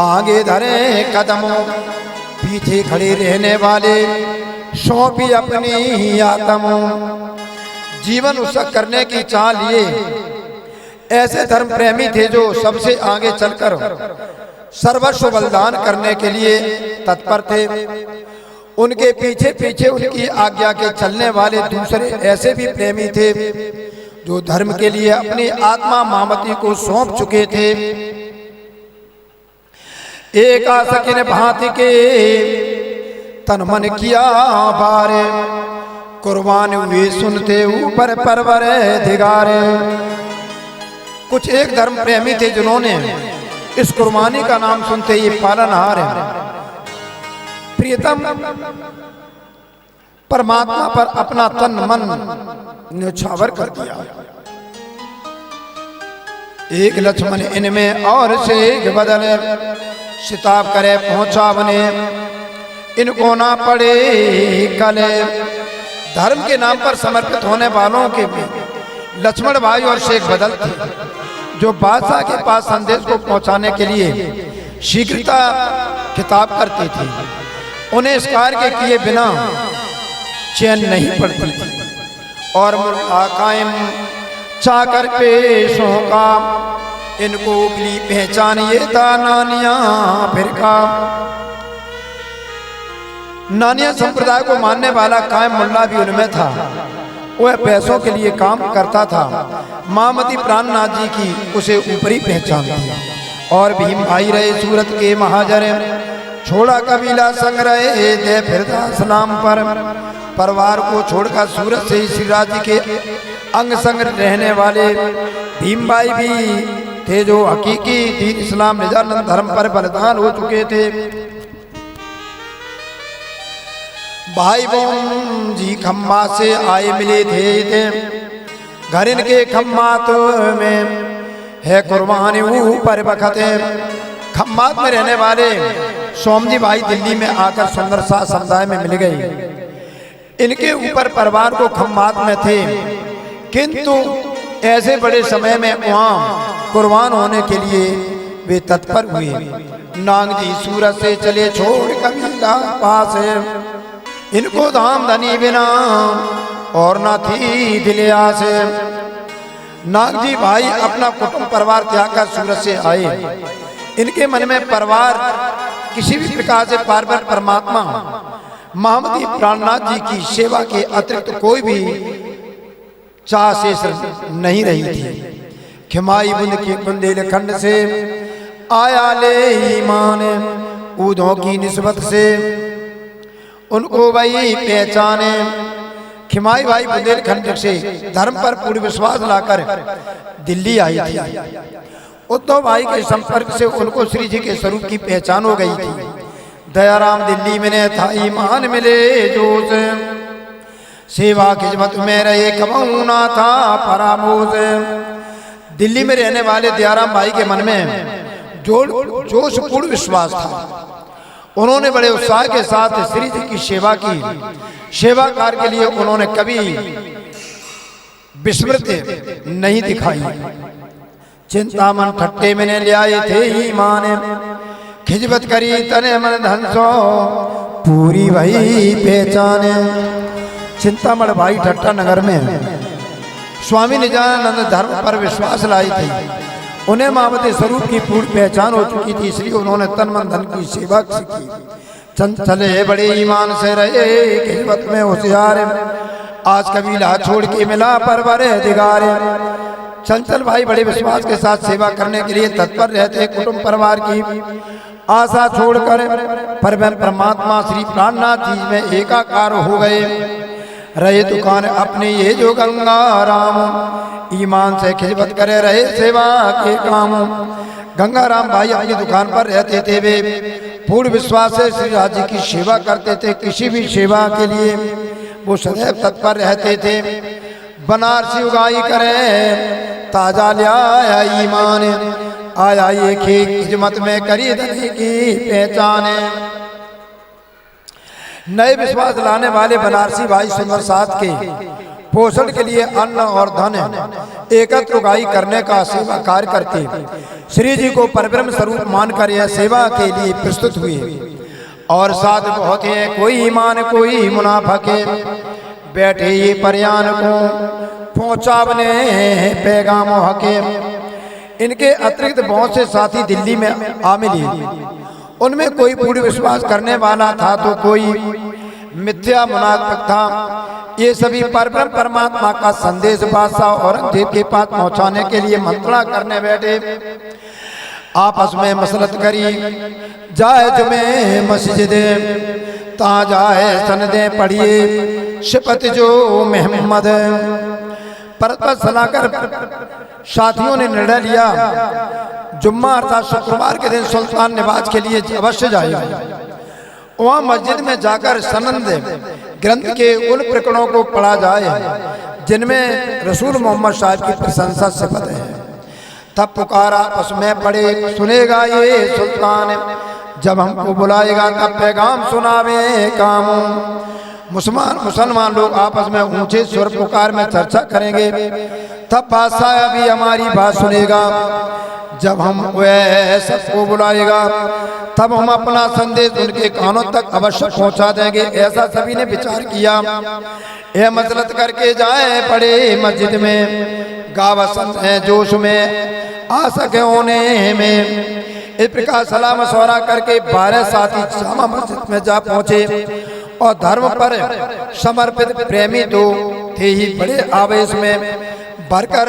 आगे धरे कदमों, पीछे खड़े रहने वाले सौंपी अपनी ही आत्मों। जीवन उत्सव करने की चाह लिए ऐसे धर्म प्रेमी थे जो सबसे आगे चलकर सर्वस्व बलिदान करने के लिए तत्पर थे। उनके पीछे पीछे उनकी आज्ञा के चलने वाले दूसरे ऐसे भी प्रेमी थे जो धर्म के लिए अपनी आत्मा मामती को सौंप चुके थे। एक आसकिन भांति के तन मन किया बारे, कुर्बान हुए सुनते ऊपर परवर दिगारे। कुछ एक धर्म प्रेमी थे जिन्होंने इस कुर्बानी का नाम सुनते ही पालनहार प्रियतम परमात्मा पर अपना तन मन न्यौछावर कर दिया। एक लक्ष्मण इनमें और से बदले, शिताब करे पहुंचा बने, इनको ना पड़े कले। धर्म के नाम पर समर्पित होने वालों के भी लक्ष्मण भाई और शेख बदल थे जो बादशाह के पास संदेश को पहुंचाने के लिए शीघ्रता खिताब करते थे। उन्हें इस कार्य के किए बिना चैन नहीं पड़ती थी और मुल्ला कायम चाकर पेशों का इनको उगली पहचान ये था नानिया फिरका। नानिया संप्रदाय को मानने वाला कायम मुल्ला भी उनमें था। वह पैसों के लिए काम करता था। मामती प्राणनाथ जी की उसे ऊपरी पहचान थी। और भीम भाई रहे सूरत के महाजर, छोड़ा कबीला संग रहे थे फिरदास नाम पर। परिवार को छोड़कर सूरत से ही श्रीराज जी के अंग संग रहने वाले भीम भाई भी थे जो हकीकी दीन इस्लाम निजानंद धर्म पर बलिदान हो चुके थे। भाई बहन जी खम्मा से आए मिले थे। घर इनके खम्मात में है कुर्बानी ऊपर बखते। खम्मात में रहने वाले सोमजी भाई दिल्ली में आकर सुंदर सा समुदाय में मिल गए। इनके ऊपर परिवार को खम्मात में थे, किंतु ऐसे बड़े समय में वहाँ कुर्बान होने के लिए वे तत्पर हुए। नांग जी सूरत से चले छोड़ कबीला पास, इनको धाम धनी बिना और न थी दिले आस। नाग जी भाई अपना कुटुंब परिवार त्याग कर सूरत से आए। इनके मन में परिवार किसी भी प्रकार से पार्वत परमात्मा महामती प्राणनाथ जी की सेवा के अतिरिक्त कोई भी चाह शेष नहीं रही थी। खिमाई बुंद के बुंदेलखंड से आया ले ईमान, ऊधों की निस्बत से उनको वही पहचाने। खिमाई भाई बुंदेलखंड से धर्म पर पूर्ण विश्वास लाकर दिल्ली आई थी। उद्धव भाई के संपर्क से उनको श्री जी के स्वरूप की पहचान हो गई थी। दयाराम दिल्ली में था ईमान मिले जोश, सेवा खिदमत में रहे कबहू ना था परामोश। दिल्ली में रहने वाले दयाराम भाई के मन में जोशपूर्ण विश्वास था। उन्होंने बड़े उत्साह के साथ श्री जी की सेवा की। सेवा कार्य के लिए उन्होंने कभी विस्मृति नहीं दिखाई। चिंतामन ठट्टे में ले आए थे ईमान, खिजमत करी तने मन धन सो पूरी वही पहचाने। चिंतामण भाई ठट्टा नगर में स्वामी निजानंद धर्म पर विश्वास लाई थी। उन्हें महामती स्वरूप की पूर्ण पहचान हो चुकी थी, इसलिए उन्होंने तन मन धन की सेवा की। चंचले बड़े ईमान से रहे खिदमत में होशियार, आज कबीला छोड़ के मिला परवरे दिगारे। चंचल भाई बड़े विश्वास के साथ सेवा करने के लिए तत्पर रहते। कुटुंब परिवार की आशा छोड़कर परमात्मा श्री प्राणनाथ जी में एकाकार हो गए। रहे दुकान अपने ये जो गंगा राम, ईमान से खिदमत करे रहे सेवा के काम। गंगा राम भाई अपनी दुकान पर रहते थे। वे पूर्ण विश्वास से श्री राज जी की सेवा करते थे। किसी भी सेवा के लिए वो सदैव तत्पर रहते थे। बनारसी उगाई करे ताजा लिया ईमान, आया ये खिदमत में करी धनी की पहचाने। नए विश्वास लाने वाले बनारसी भाई सुंदर साथ के पोषण के लिए अन्न और धन एकत्र उगाई करने का सेवा कार्य करके श्री जी को परब्रह्म स्वरूप मानकर यह सेवा के लिए प्रस्तुत हुए। और साथ बहुत है कोई ईमान कोई मुनाफा के बैठे ये परयान को पहुंचावने पैगाम हके। इनके अतिरिक्त बहुत से साथी दिल्ली में आ मिले। उनमें कोई पूर्ण विश्वास करने वाला था तो कोई मिथ्या मुनाफिक था। ये सभी परब्रह्म परमात्मा का संदेश बादशाह औरंगजेब के पास पहुंचाने के लिए मंत्रणा करने बैठे। आपस में मसलत करी जाए जुमे मस्जिद ता जाए सनदे पढ़िए शिपत जो मोहम्मद। परस्पर सलाह कर साथियों ने निर्णय लिया जुम्मा अर्थात शुक्रवार के दिन सुल्तान निवाज के लिए अवश्य जाएगा। वहाँ मस्जिद में जाकर सनद ग्रंथ के उन प्रकरणों को पढ़ा जाए जिनमें रसूल मोहम्मद साहब की प्रशंसा सिफत है। तब पुकारा उसमें पढ़े सुनेगा ये सुल्तान जब हमको बुलाएगा तब पैगाम सुनावे काम। मुसलमान लोग आपस में ऊंचे स्वर पुकार में चर्चा करेंगे। तब बादशाह अभी हमारी बात सुनेगा जब हम वह सबको बुलाएगा तब हम अपना संदेश उनके कानों तक अवश्य पहुंचा देंगे। ऐसा सभी ने विचार किया। यह मसलत करके जाए पड़े मस्जिद में गावसन है जोश में आ सके होने में। इस प्रकार सलाह मशवरा करके 12 साथी जामा मस्जिद में जा पहुंचे और धर्म पर समर्पित प्रेमी तो थे ही बड़े आवेश में भरकर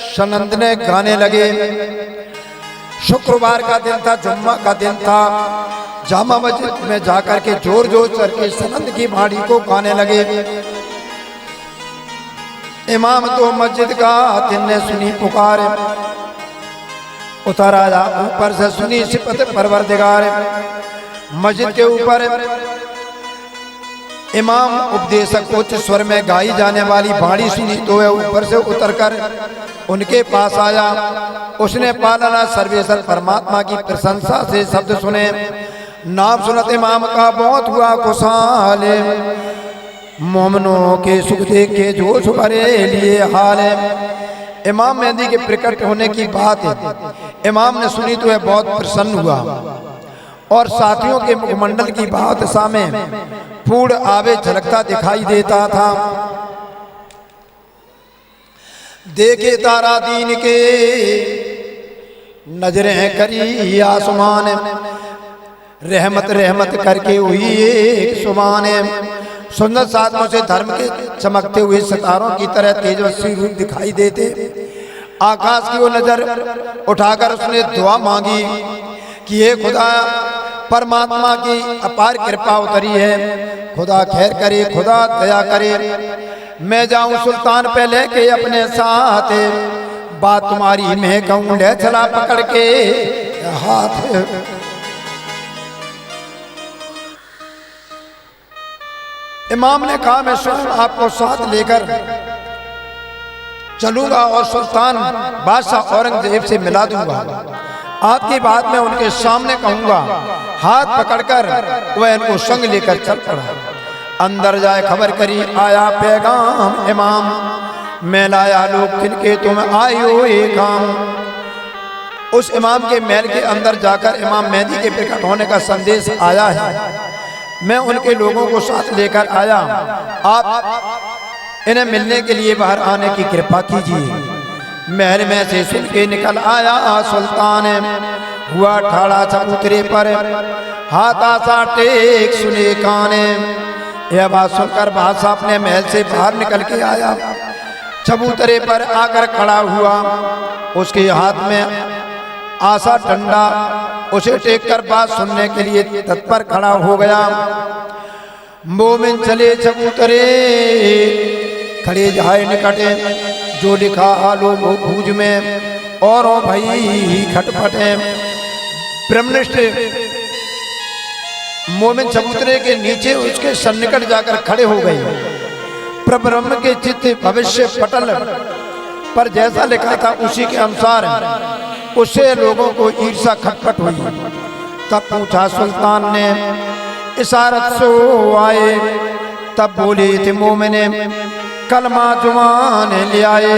सनंद ने गाने लगे। शुक्रवार का दिन था, जुम्मा का दिन था। जामा मस्जिद में जाकर के जोर जोर करके सनंद की भाड़ी को गाने लगे। इमाम तो मस्जिद का दिन ने सुनी पुकार उतर आया ऊपर से सुनी सिफत परवरदिगार। मस्जिद के ऊपर इमाम उपदेशक उच्च स्वर में गाई जाने वाली भाड़ी सुनी तो वह ऊपर से उतरकर उनके पास आया। उसने पालना सर्वेश्वर परमात्मा की प्रशंसा से शब्द सुने। नाम सुनत इमाम का बहुत हुआ खुशहाल। मोमनों के सुख देख के जोश भरे लिए हाल। इमाम मेहदी के प्रकट होने की बात इमाम ने सुनी तो वह बहुत प्रसन्न हुआ और साथियों के मुखमंडल की बात सामने पूर्ण आवे झलकता दिखाई देता था। देखे तारा दीन के नजरें करी आसमान। रहमत रहमत करके हुई एक सुबान। सुंदर साधनों से धर्म के चमकते हुए सितारों की तरह तेजस्वी रूप दिखाई देते। आकाश की वो नजर उठाकर उसने दुआ मांगी कि हे खुदा परमात्मा की अपार कृपा उतरी है। खुदा खैर करे, खुदा दया करे। मैं जाऊं सुल्तान पे लेके अपने साथ बात तुम्हारी मैं कहूं ले चला पकड़ के हाथ। इमाम ने कहा मैं स्वयं आपको साथ लेकर चलूंगा और सुल्तान बादशाह औरंगजेब से मिला दूंगा। आपकी बात मैं उनके सामने कहूंगा। हाथ पकड़कर वह इनको संग लेकर चल पड़ा। अंदर जाए खबर करी आया पैगाम इमाम। मैं लाया लोग जिनके तुम आयो ये काम। उस इमाम के महल के अंदर जाकर इमाम मेहदी के प्रकट होने का संदेश आया है। मैं उनके लोगों को साथ लेकर आया। आप इन्हें मिलने के लिए बाहर आने की कृपा कीजिए। महल में से सुन के निकल आया सुल्तान। हुआ ठाड़ा चबूतरे पर हाथ आसा टेक सुने काने। यह बात सुनकर बादशाह अपने महल से बाहर निकल के आया। चबूतरे पर आकर खड़ा हुआ। उसके हाथ में आसा डंडा उसे टेक कर बात सुनने के लिए तत्पर खड़ा हो गया। मोमिन चले चबूतरे खड़े जाए निकटे। जो लिखा आलो वो भूज में और भाई खटपटे। ब्रह्मनिष्ठ मोमिन चबूतरे के नीचे उसके सन्निकट जाकर खड़े हो गए। प्रब्रह्म के चित्त भविष्य पटल पर जैसा लिखा था उसी के अनुसार उससे लोगों को ईर्षा खटपट हुई। तब पूछा सुल्तान ने इशारत सो आए। तब बोले थे मोमिने कलमा जुबान ले आए।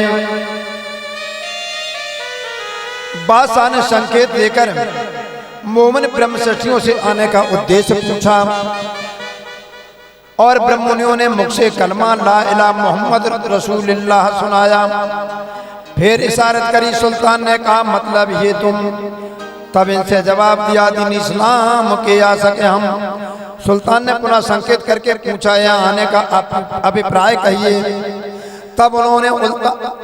बादशाह ने संकेत देकर मोमिन ब्रह्मश्रेष्ठियों से आने का उद्देश्य पूछा और ब्रह्ममुनियों ने मुख से कलमा ला इलाहा मोहम्मद रसूलुल्लाह सुनाया। फिर इशारत करी। सुल्तान ने कहा मतलब ये तुम। तब इनसे जवाब दिया दीन इस्लाम के आ सके हम। सुल्तान ने पुनः संकेत करके पूछा यहाँ आने का अभिप्राय कहिए। तब उन्होंने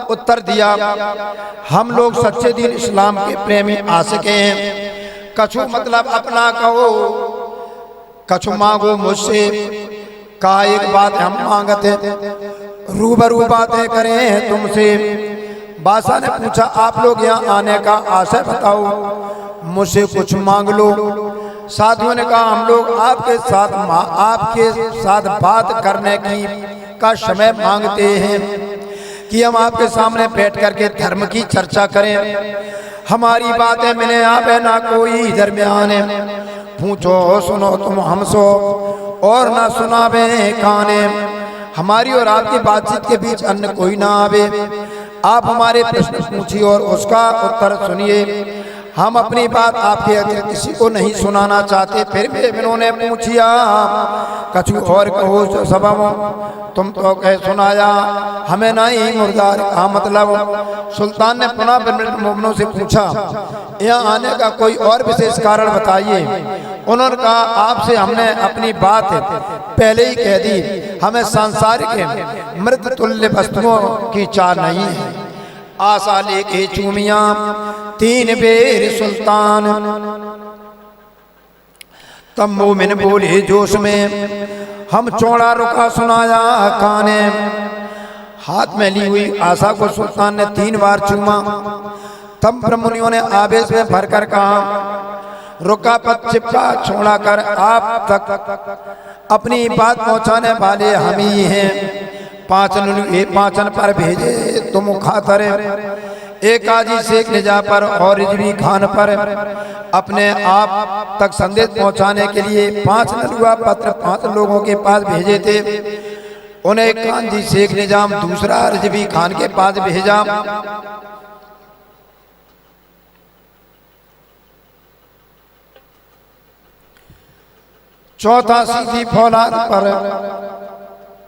उत्तर दिया हम लोग सच्चे दीन इस्लाम के प्रेमी आशिक हैं। कछु मतलब अपना कहो, कछु मांगो मुझसे। कहा एक बात हम मांगते, रूबरू बातें करें तुमसे। बादशाह ने पूछा आप लोग यहाँ आने का आशय बताओ, मुझसे कुछ मांग लो। साथियों ने कहा हम लोग आपके साथ बात करने का समय मांगते हैं कि हम आपके सामने बैठ करके धर्म की चर्चा करें। हमारी बातें मिले आवे ना कोई दरमियान। पूछो सुनो तुम हमसो और ना सुनावे काने। हमारी और आपकी बातचीत के बीच अन्य कोई ना आवे। आप हमारे प्रश्न पूछिए और उसका उत्तर सुनिए। हम अपनी बात आपके अतिरिक्त किसी को नहीं सुनाना चाहते। फिर भी इन्होंने पूछिया कछु और कहो सबब, तुम तो कह सुनाया हमें नहीं मुर्दार का मतलब। सुल्तान ने पुनः मोमिनों से पूछा यहाँ आने का कोई और विशेष कारण बताइए। उन्होंने कहा आपसे हमने अपनी बात पहले ही कह दी। हमें सांसारिक मृत तुल्य वस्तुओं की चाह नहीं है। आशा लेके चूमिया 3 बेर सुल्तान। तब मोमिन बोले जोश में हम चौड़ा रुका सुनाया काने। हाथ में ली हुई आशा को सुल्तान ने 3 बार चूमा। तब ब्रह्ममुनियों ने आवेश में भरकर कहा रुका पत चिपका छोड़ा कर आप तक अपनी बात पहुंचाने वाले हम ही हैं। पाचन पर भेजे तुम खातर, एक आजी शेख निजा पर और रिजवी खान पर अपने आप तक संदेश पहुंचाने के लिए 5 नलुआ पत्र 5 लोगों के पास भेजे थे। उन्हें कांजी शेख निजाम दूसरा रिजवी खान के पास भेजा। चौथा सीधी फौलाद पर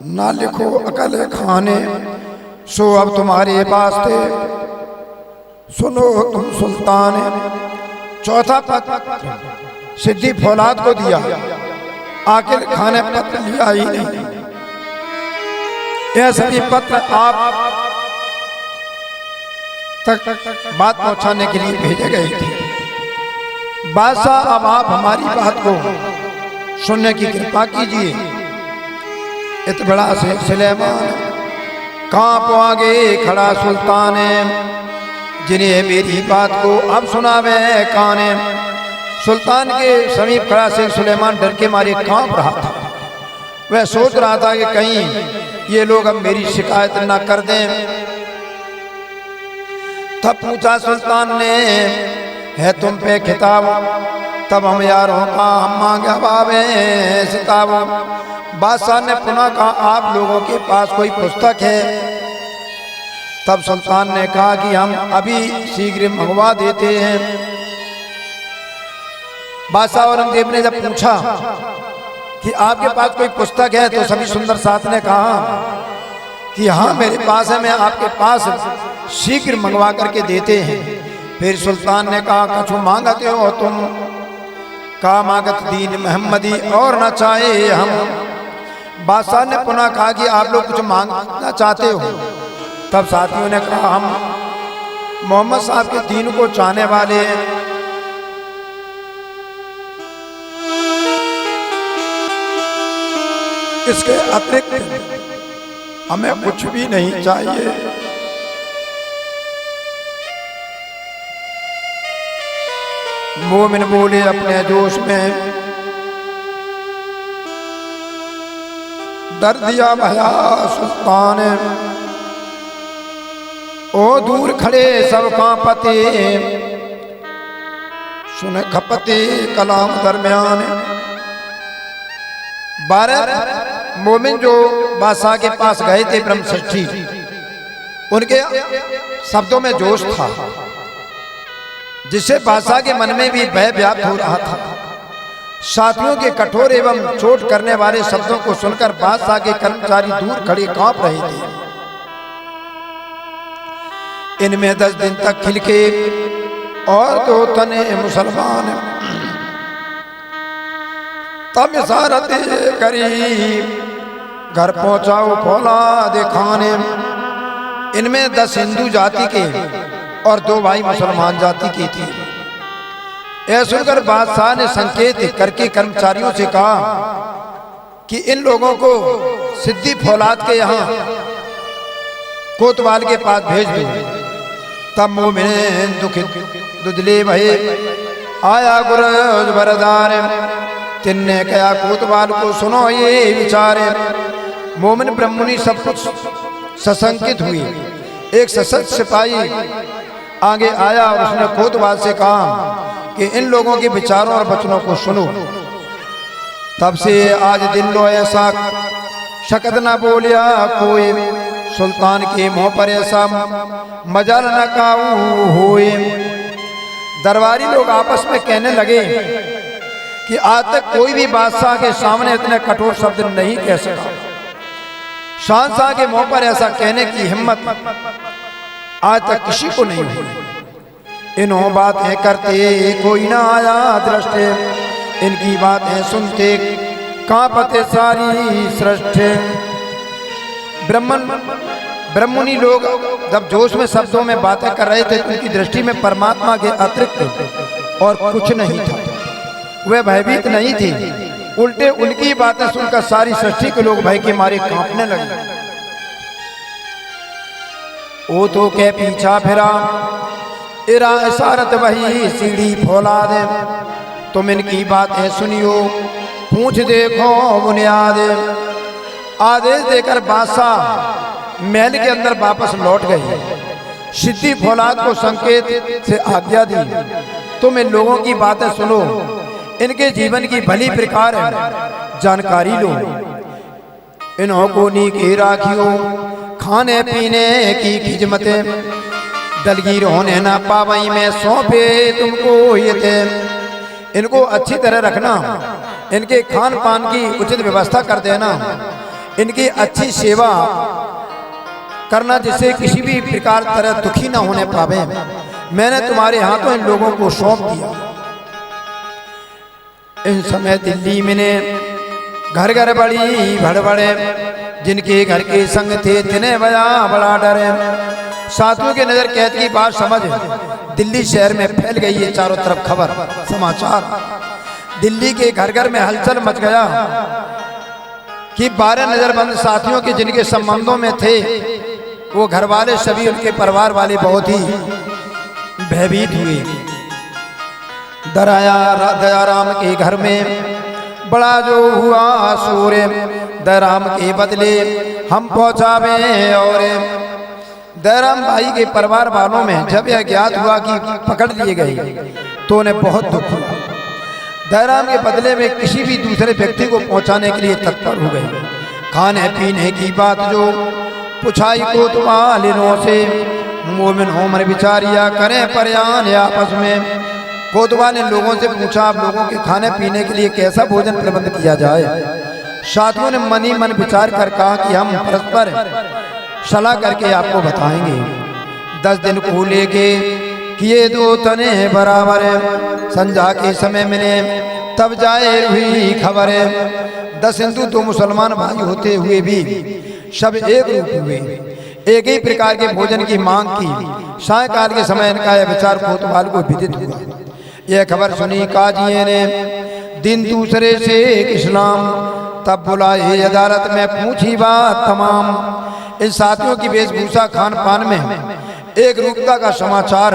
ना लिखो अकल खाने, सो अब तुम्हारे वास्ते सुनो तुम सुल्तान। चौथा पत्र सिद्धि फौलाद को दिया। आखिर खाने पत्र लिया ही नहीं। यह सभी पत्र आप तक बात पहुंचाने के लिए भेजे गए थे। बादशाह अब आप हमारी बात को सुनने की कृपा कीजिए। इतबड़ा से सुलेमान कांप आगे खड़ा सुल्तान, जिन्हें मेरी बात को अब सुनावे काने। सुल्तान के समीप खड़ा शेख सुलेमान डर के मारे कांप रहा था। वह सोच रहा था कि कहीं ये लोग अब मेरी शिकायत न कर दें। तब पूछा सुल्तान ने है तुम पे खिताब। तब हम यारों का हम मांगे बाबे सिताब। बादशाह ने पुनः कहा आप लोगों के पास कोई पुस्तक है। तब सुल्तान ने कहा कि हम अभी शीघ्र मंगवा देते हैं। बादशाह औरंगजेब ने जब पूछा कि आपके पास कोई पुस्तक है तो सभी सुंदर साथ ने कहा कि हाँ मेरे पास है, मैं आपके पास शीघ्र मंगवा करके देते हैं। फिर सुल्तान ने कहा कछु मांगते हो तुम? का मांगत दीन मोहम्मदी और न चाहे हम। बादशाह ने पुनः कहा कि आप लोग कुछ मांगना चाहते हो? तब साथियों ने कहा हम मोहम्मद साहब के दीन को चाहने वाले हैं। इसके अतिरिक्त हमें कुछ भी नहीं चाहिए। मोमिन बोले अपने जोश में डर दिया भया सुल्तान। ओ दूर खड़े सब कांपते सुन खपते कलाम दरमियान। 12 मोमिन जो बादशाह के पास गए थे ब्रह्मषष्ठी, उनके शब्दों में जोश था जिससे बादशाह के मन में भी भय व्याप्त हो रहा था। साथियों के कठोर एवं चोट करने वाले शब्दों को सुनकर बादशाह के कर्मचारी दूर खड़े कांप रहे थे। इनमें 10 दिन तक खिलके और 2 तने मुसलमान तब इशारत करी घर पहुंचाओ फौलाद खाने। इनमें 10 हिंदू जाति के और 2 भाई मुसलमान जाति के थे। यह सुनकर बादशाह ने संकेत करके कर्मचारियों से कहा कि इन लोगों को सिद्दी फौलाद के यहाँ कोतवाल के पास भेज दो। तब मोमिन दुखित दुदले भये आया गुरज बरदार। तिन्ने कहा कोतवाल को सुनो ये विचारे। मोमिन ब्रह्ममुनि सब कुछ सशंकित हुए। एक सशस्त्र सिपाही आगे आया और उसने कोतवाल से कहा कि इन लोगों के विचारों और वचनों को सुनो। तब से आज दिन लो ऐसा शकत न बोलिया कोई, सुल्तान के मुंह पर ऐसा मजाल न काऊ होए। दरबारी लोग आपस में कहने लगे कि आज तक कोई भी बादशाह के सामने इतने कठोर शब्द नहीं कह सका। शहंशाह के मुंह पर ऐसा कहने की हिम्मत आज तक किसी को नहीं हुई। इन्हों बातें करते कोई ना आया दृष्टि, इनकी बातें सुनते कांपते सारी सृष्टि। ब्रह्ममुनि लोग जब जोश में शब्दों में बातें कर रहे थे तो उनकी दृष्टि में परमात्मा के अतिरिक्त और कुछ नहीं था। वे भयभीत नहीं थे, उल्टे उनकी बातें सुनकर सारी सृष्टि के लोग भय के मारे कांपने लगे। ओ तो के पीछा फिरा इरा इशारत वही सीढ़ी फौलाद। तुम इनकी बातें सुनियो पूछ देखो बुनियाद। आदेश देकर बादशाह महल के अंदर वापस लौट गए। सिद्दी फौलाद को संकेत से आज्ञा दी, तुम इन लोगों की बातें सुनो, इनके जीवन की भली प्रकार जानकारी लो। इन्हों को नीके राखियो खाने पीने की खिजमतें, दलगीर होने ना पावई में सौंपे तुमको ये थे। इनको अच्छी तरह रखना, इनके खान पान की उचित व्यवस्था कर देना, इनकी अच्छी सेवा करना जिससे किसी भी प्रकार तरह दुखी ना होने पावे। मैंने तुम्हारे हाथों इन लोगों को सौंप दिया। इन समय दिल्ली में ने घर घर बड़ी भड़बड़े, जिनके घर के संग थे तिन्हें बड़ा डरे। साथियों के नजर कैद की बात समझ दिल्ली शहर में फैल गई है चारों तरफ खबर समाचार। दिल्ली के घर घर में हलचल मच गया कि 12 नजरबंद साथियों के जिनके संबंधों में थे वो घर वाले सभी उनके परिवार वाले बहुत ही भयभीत हुए। दयाराम के घर में बड़ा जो हुआ सूर्य, दयाराम के बदले हम पहुंचावे। और दयाराम भाई के परिवार वालों में जब यह ज्ञात हुआ कि पकड़ लिए गए तो उन्हें बहुत दुख हुआ। दयाराम के बदले में किसी भी दूसरे व्यक्ति को पहुंचाने के लिए तत्पर हो गए। खाने पीने की बात जो पुछाई कोतवालिनों से, मोमिन होमर विचारिया करें परयान आपस में। कोतवाल ने लोगों से पूछा आप लोगों के खाने पीने के लिए कैसा भोजन प्रबंध किया जाए। साथियों ने मन ही मन विचार कर कहा कि हम परस्पर सलाह करके आपको बताएंगे। 10 दिन को लेके किए 2 तने बराबर, संध्या के समय मिले तब जाए हुई खबर। 10 हिंदू 2 मुसलमान भाई होते हुए भी सब एक रूप हुए, एक ही प्रकार के भोजन की मांग की। सायकाल के समय इनका यह विचार कोतवाल को विदित हुआ। यह खबर सुनी काजिए ने दिन दूसरे से इस्लाम, तब बुलाए अदालत में पूछी बात तमाम। इन साथियों की वेशभूषा खान पान में एक रूपता का समाचार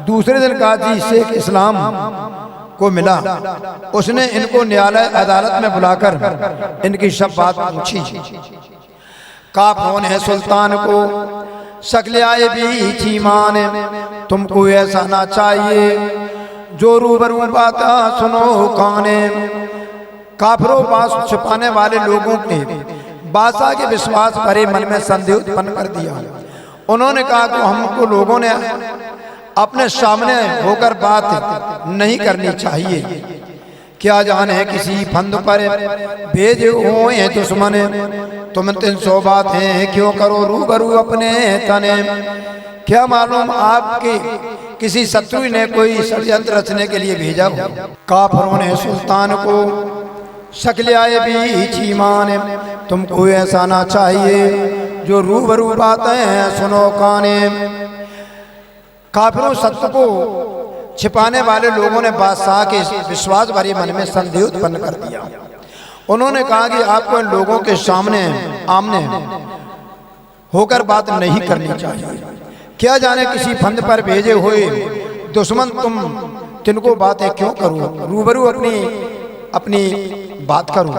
दूसरे दिन काजी शेख इस्लाम को मिला। उसने इनको न्यायालय अदालत में बुलाकर इनकी सब बात पूछी। का फोन है सुल्तान को शक्ल आए बीच ईमान, तुमको ऐसा ना चाहिए जो रूबरू बात सुनो काने। काफिरों पास छुपाने वाले लोगों ने बादशाह के विश्वास भरे मन में संदेह उत्पन्न कर दिया। उन्होंने कहा कि हमको लोगों ने अपने सामने होकर बात नहीं करनी चाहिए, क्या जाने किसी फंद पर भेजे हुए दुश्मन, तुम 300 बात है क्यों करो रूबरू अपने तने। क्या मालूम आपके किसी शत्रु ने कोई षड्यंत्र रचने के लिए भेजा हो। काफिरों ने सुल्तान को शक्ल आए बीच ईमान, तुमको ऐसा ना चाहिए जो रूबरू बातें सुनो काने। काफिरों सत्य को छिपाने वाले लोगों ने बादशाह के विश्वास भरे मन में संदेह उत्पन्न कर दिया। उन्होंने कहा कि आपको इन लोगों के सामने आमने होकर बात नहीं करनी चाहिए, क्या जाने किसी फंद पर भेजे हुए दुश्मन तुम तिनको बातें क्यों करो, रूबरू अपनी बात करो,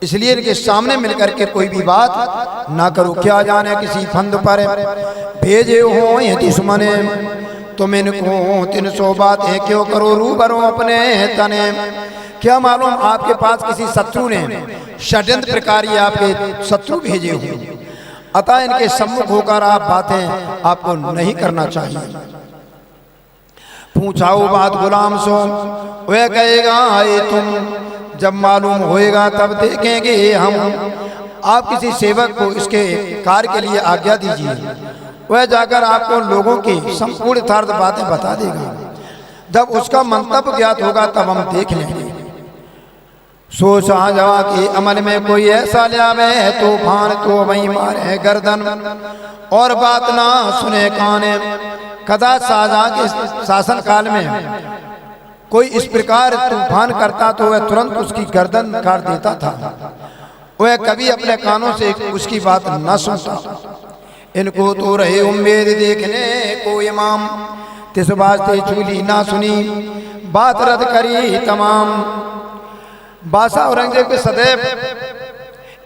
इसलिए इनके सामने मिलकर के कोई भी बात ना करो। क्या जाने किसी फंद पर भेजे हो ये दुश्मन, तुम इनको 300 बातें क्यों करो रूबरू अपने तने। क्या मालूम आपके पास किसी शत्रु ने षड्यंत्र प्रकारी आपके शत्रु भेजे हो, अतः इनके सम्मुख होकर आप बातें आपको नहीं करना चाहिए। पूछाओ बात गुलाम सो, वह कहेगा आए तुम, जब मालूम होएगा तब देखेंगे हम। आप किसी सेवक को इसके कार्य के लिए आज्ञा दीजिए, वह जाकर आपको लोगों की संपूर्ण यथार्थ बातें बता देगा। जब उसका मंतव्य ज्ञात होगा तब हम देख लेंगे। सोचा जवा के अमल में कोई ऐसा लावे तूफान, तो वही मारे गर्दन और बात ना सुने काने। कदा शाहजहां के शासन काल में कोई इस प्रकार तूफान करता तो वह तुरंत उसकी गर्दन काट देता था, वह कभी अपने कानों से उसकी बात न सुनता। इनको तो रहे उम्मीद देखने को इमाम, तिस वास्ते चूली ना सुनी बात रद्द करी तमाम। बादशाह औरंगजेब के सदैव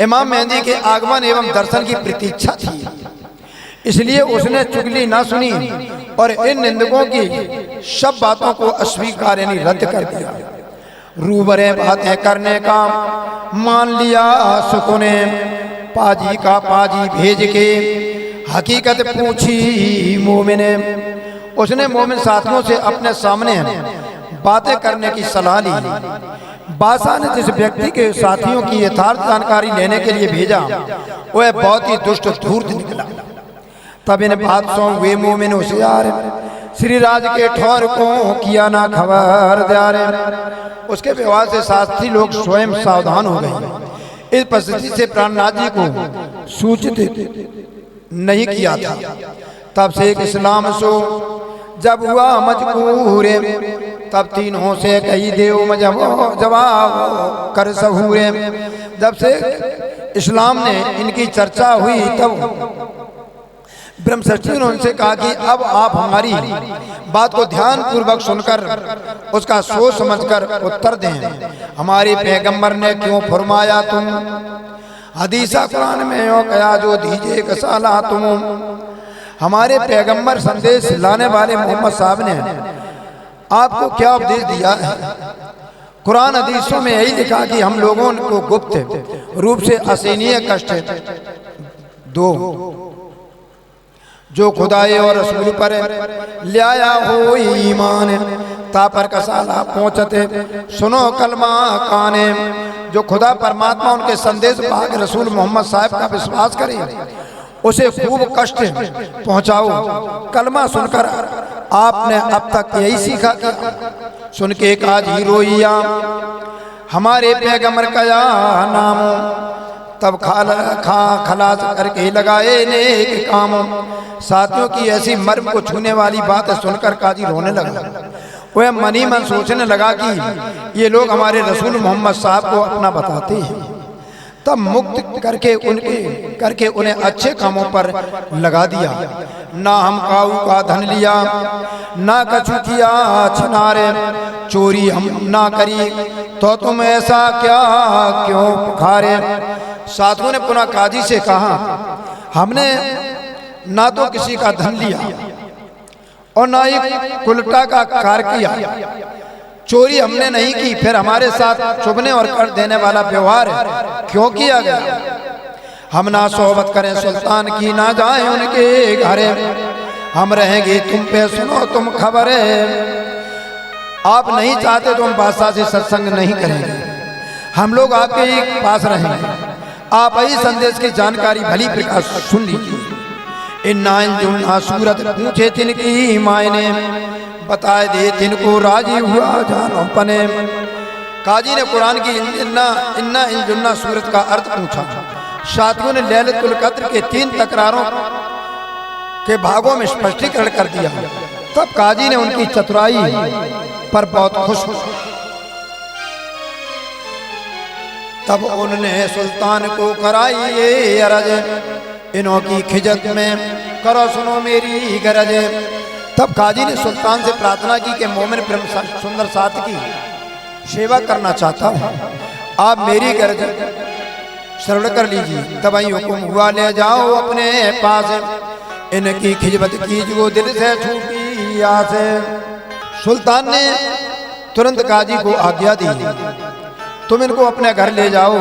इमाम मेहंदी के आगमन एवं दर्शन की प्रतीक्षा थी, इसलिए उसने चुगली ना सुनी और इन निंदकों की सब बातों को अस्वीकार यानी रद्द कर दिया। रूबरे बातें करने का मान लिया सुकुने, पाजी का पाजी भेज के हकीकत पूछी मोमिन ने। उसने मोमिन साथियों से अपने सामने बातें करने की सलाह ली। बादशाह ने जिस व्यक्ति के साथियों की यथार्थ जानकारी लेने के लिए भेजा वह बहुत ही दुष्ट धूर्त निकला। तब इन बादशाहों वे मोमिन होशियार श्री राज के ठौर को किया ना खबर दार। उसके व्यवहार से साथी लोग स्वयं सावधान हो गए। इस परिस्थिति से प्राणनाथ जी को सूचित नहीं किया था। तब से एक इस्लाम सो जब हुआ मजबूर, तब तीनों से कही देव जवाब कर सहूरे। जब से इस्लाम ने इनकी चर्चा हुई तब ब्रह्मशक्ति ने उनसे कहा कि अब आप हमारी बात को ध्यान पूर्वक सुनकर उसका सोच समझकर उत्तर दें। हमारे पैगंबर ने क्यों फरमाया तुम, हदीसा कुरान में यो कया जो दीजिए कसाला तुम। हमारे पैगंबर संदेश लाने वाले मोहम्मद साहब ने आपको क्या उपदेश दिया है। कुरान हदीसों में यही लिखा कि हम लोगों को गुप्त रूप से असहनीय कष्ट दो, जो खुदाए और रसूल पर ले आया हो ईमान, ता पर कसाला पहुँचते सुनो कलमा काने। जो खुदा परमात्मा उनके संदेश भाग रसूल मोहम्मद साहब का विश्वास करे उसे खूब कष्ट पहुँचाओ। कलमा सुनकर आपने अब तक यही सीखा कि सुन के काज ही रोइया हमारे पैगंबर का नाम, तब खलास करके लगाए नेक काम। साथियों की ऐसी मर्म को छूने वाली बात सुनकर काजी रोने लगा। वह मनी मन सोचने लगा कि ये लोग हमारे रसूल मोहम्मद साहब को अपना बताते हैं। तब मुक्त करके उन्हें अच्छे कामों पर लगा दिया। ना हम काऊ का धन लिया, ना कछु किया छिनारे, चोरी हम ना करी, तो तुम ऐसा क्या क्यों पुकारे। साधुओं ने पुनः काजी से कहा, हमने ना तो किसी का धन लिया और ना ही उल्टा का कार्य किया, चोरी हमने नहीं की, फिर हमारे साथ चुभने और कर देने वाला व्यवहार क्यों किया गया? हम ना सोबत करें सुल्तान की, ना जाए उनके घरे, हम रहेंगे तुम पे सुनो तुम खबर है। आप नहीं चाहते तो हम बादशाह से सत्संग नहीं करेंगे, हम लोग आपके ही पास रहेंगे। आप ही संदेश की जानकारी भली प्रकार सुन लीजिए। इन्ना जुन्ना सूरत पूछे तिनकी मायने, बताए दे तिनको राजी हुआ जानो पने। काजी ने कुरान की इन्ना जुन्ना सूरत का अर्थ पूछा। साथियों ने लैलतुल कद्र के 3 तकरारों के भागों में स्पष्टीकरण कर दिया। तब काजी ने उनकी चतुराई पर बहुत खुश हुआ। तब उन्होंने सुल्तान को कराई ये अरज, इन्हों की खिजत में करो सुनो मेरी गरज। तब काजी ने सुल्तान से प्रार्थना की कि मोमिन ब्रह्म सुंदर साथ की सेवा करना चाहता हूँ, आप मेरी गरज श्रवण कर लीजिए। तब ही हुक्म हुआ ले जाओ अपने पास, इनकी खिजमत कीजिए दिल से छूटी आस। सुल्तान ने तुरंत काजी को आज्ञा दी, तुम इनको अपने घर ले जाओ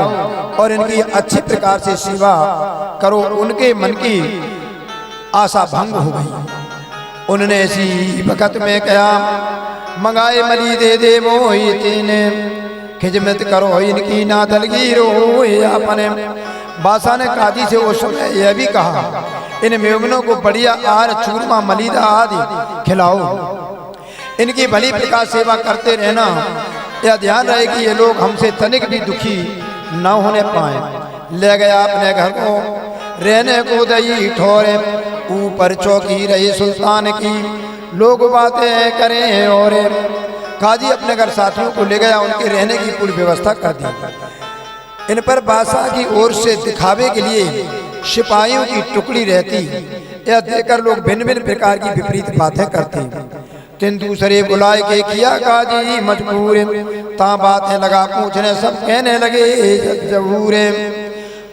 और इनकी अच्छी प्रकार से सेवा करो। उनके मन की आशा भंग हो गई। उन्होंने इसी वक्त में कहा, मंगाए मली दे दे मोही तीने, खिजमत करो इनकी ना दलगी रो अपने। बादशाह ने काजी से उस समय यह भी कहा, इन मेमनों को बढ़िया आर चूरमा मलीदा आदि खिलाओ, इनकी भली प्रकार सेवा करते रहना। यह ध्यान रहे कि ये लोग हमसे तनिक भी दुखी न होने पाए। ले गया अपने घर को, रहने को दई ठोरे, ऊपर चौकी रही सुल्तान की, लोग बातें करें और। काजी अपने घर साथियों को ले गया, उनके रहने की पूरी व्यवस्था कर दी। इन पर बादशाह की ओर से दिखावे के लिए सिपाहियों की टुकड़ी रहती। यह देखकर लोग भिन्न भिन्न प्रकार की विपरीत बातें करते। 3 दूसरे बुलाए के किया काजी मजबूर, ता बातें लगा पूछने, सब कहने लगे जबूर।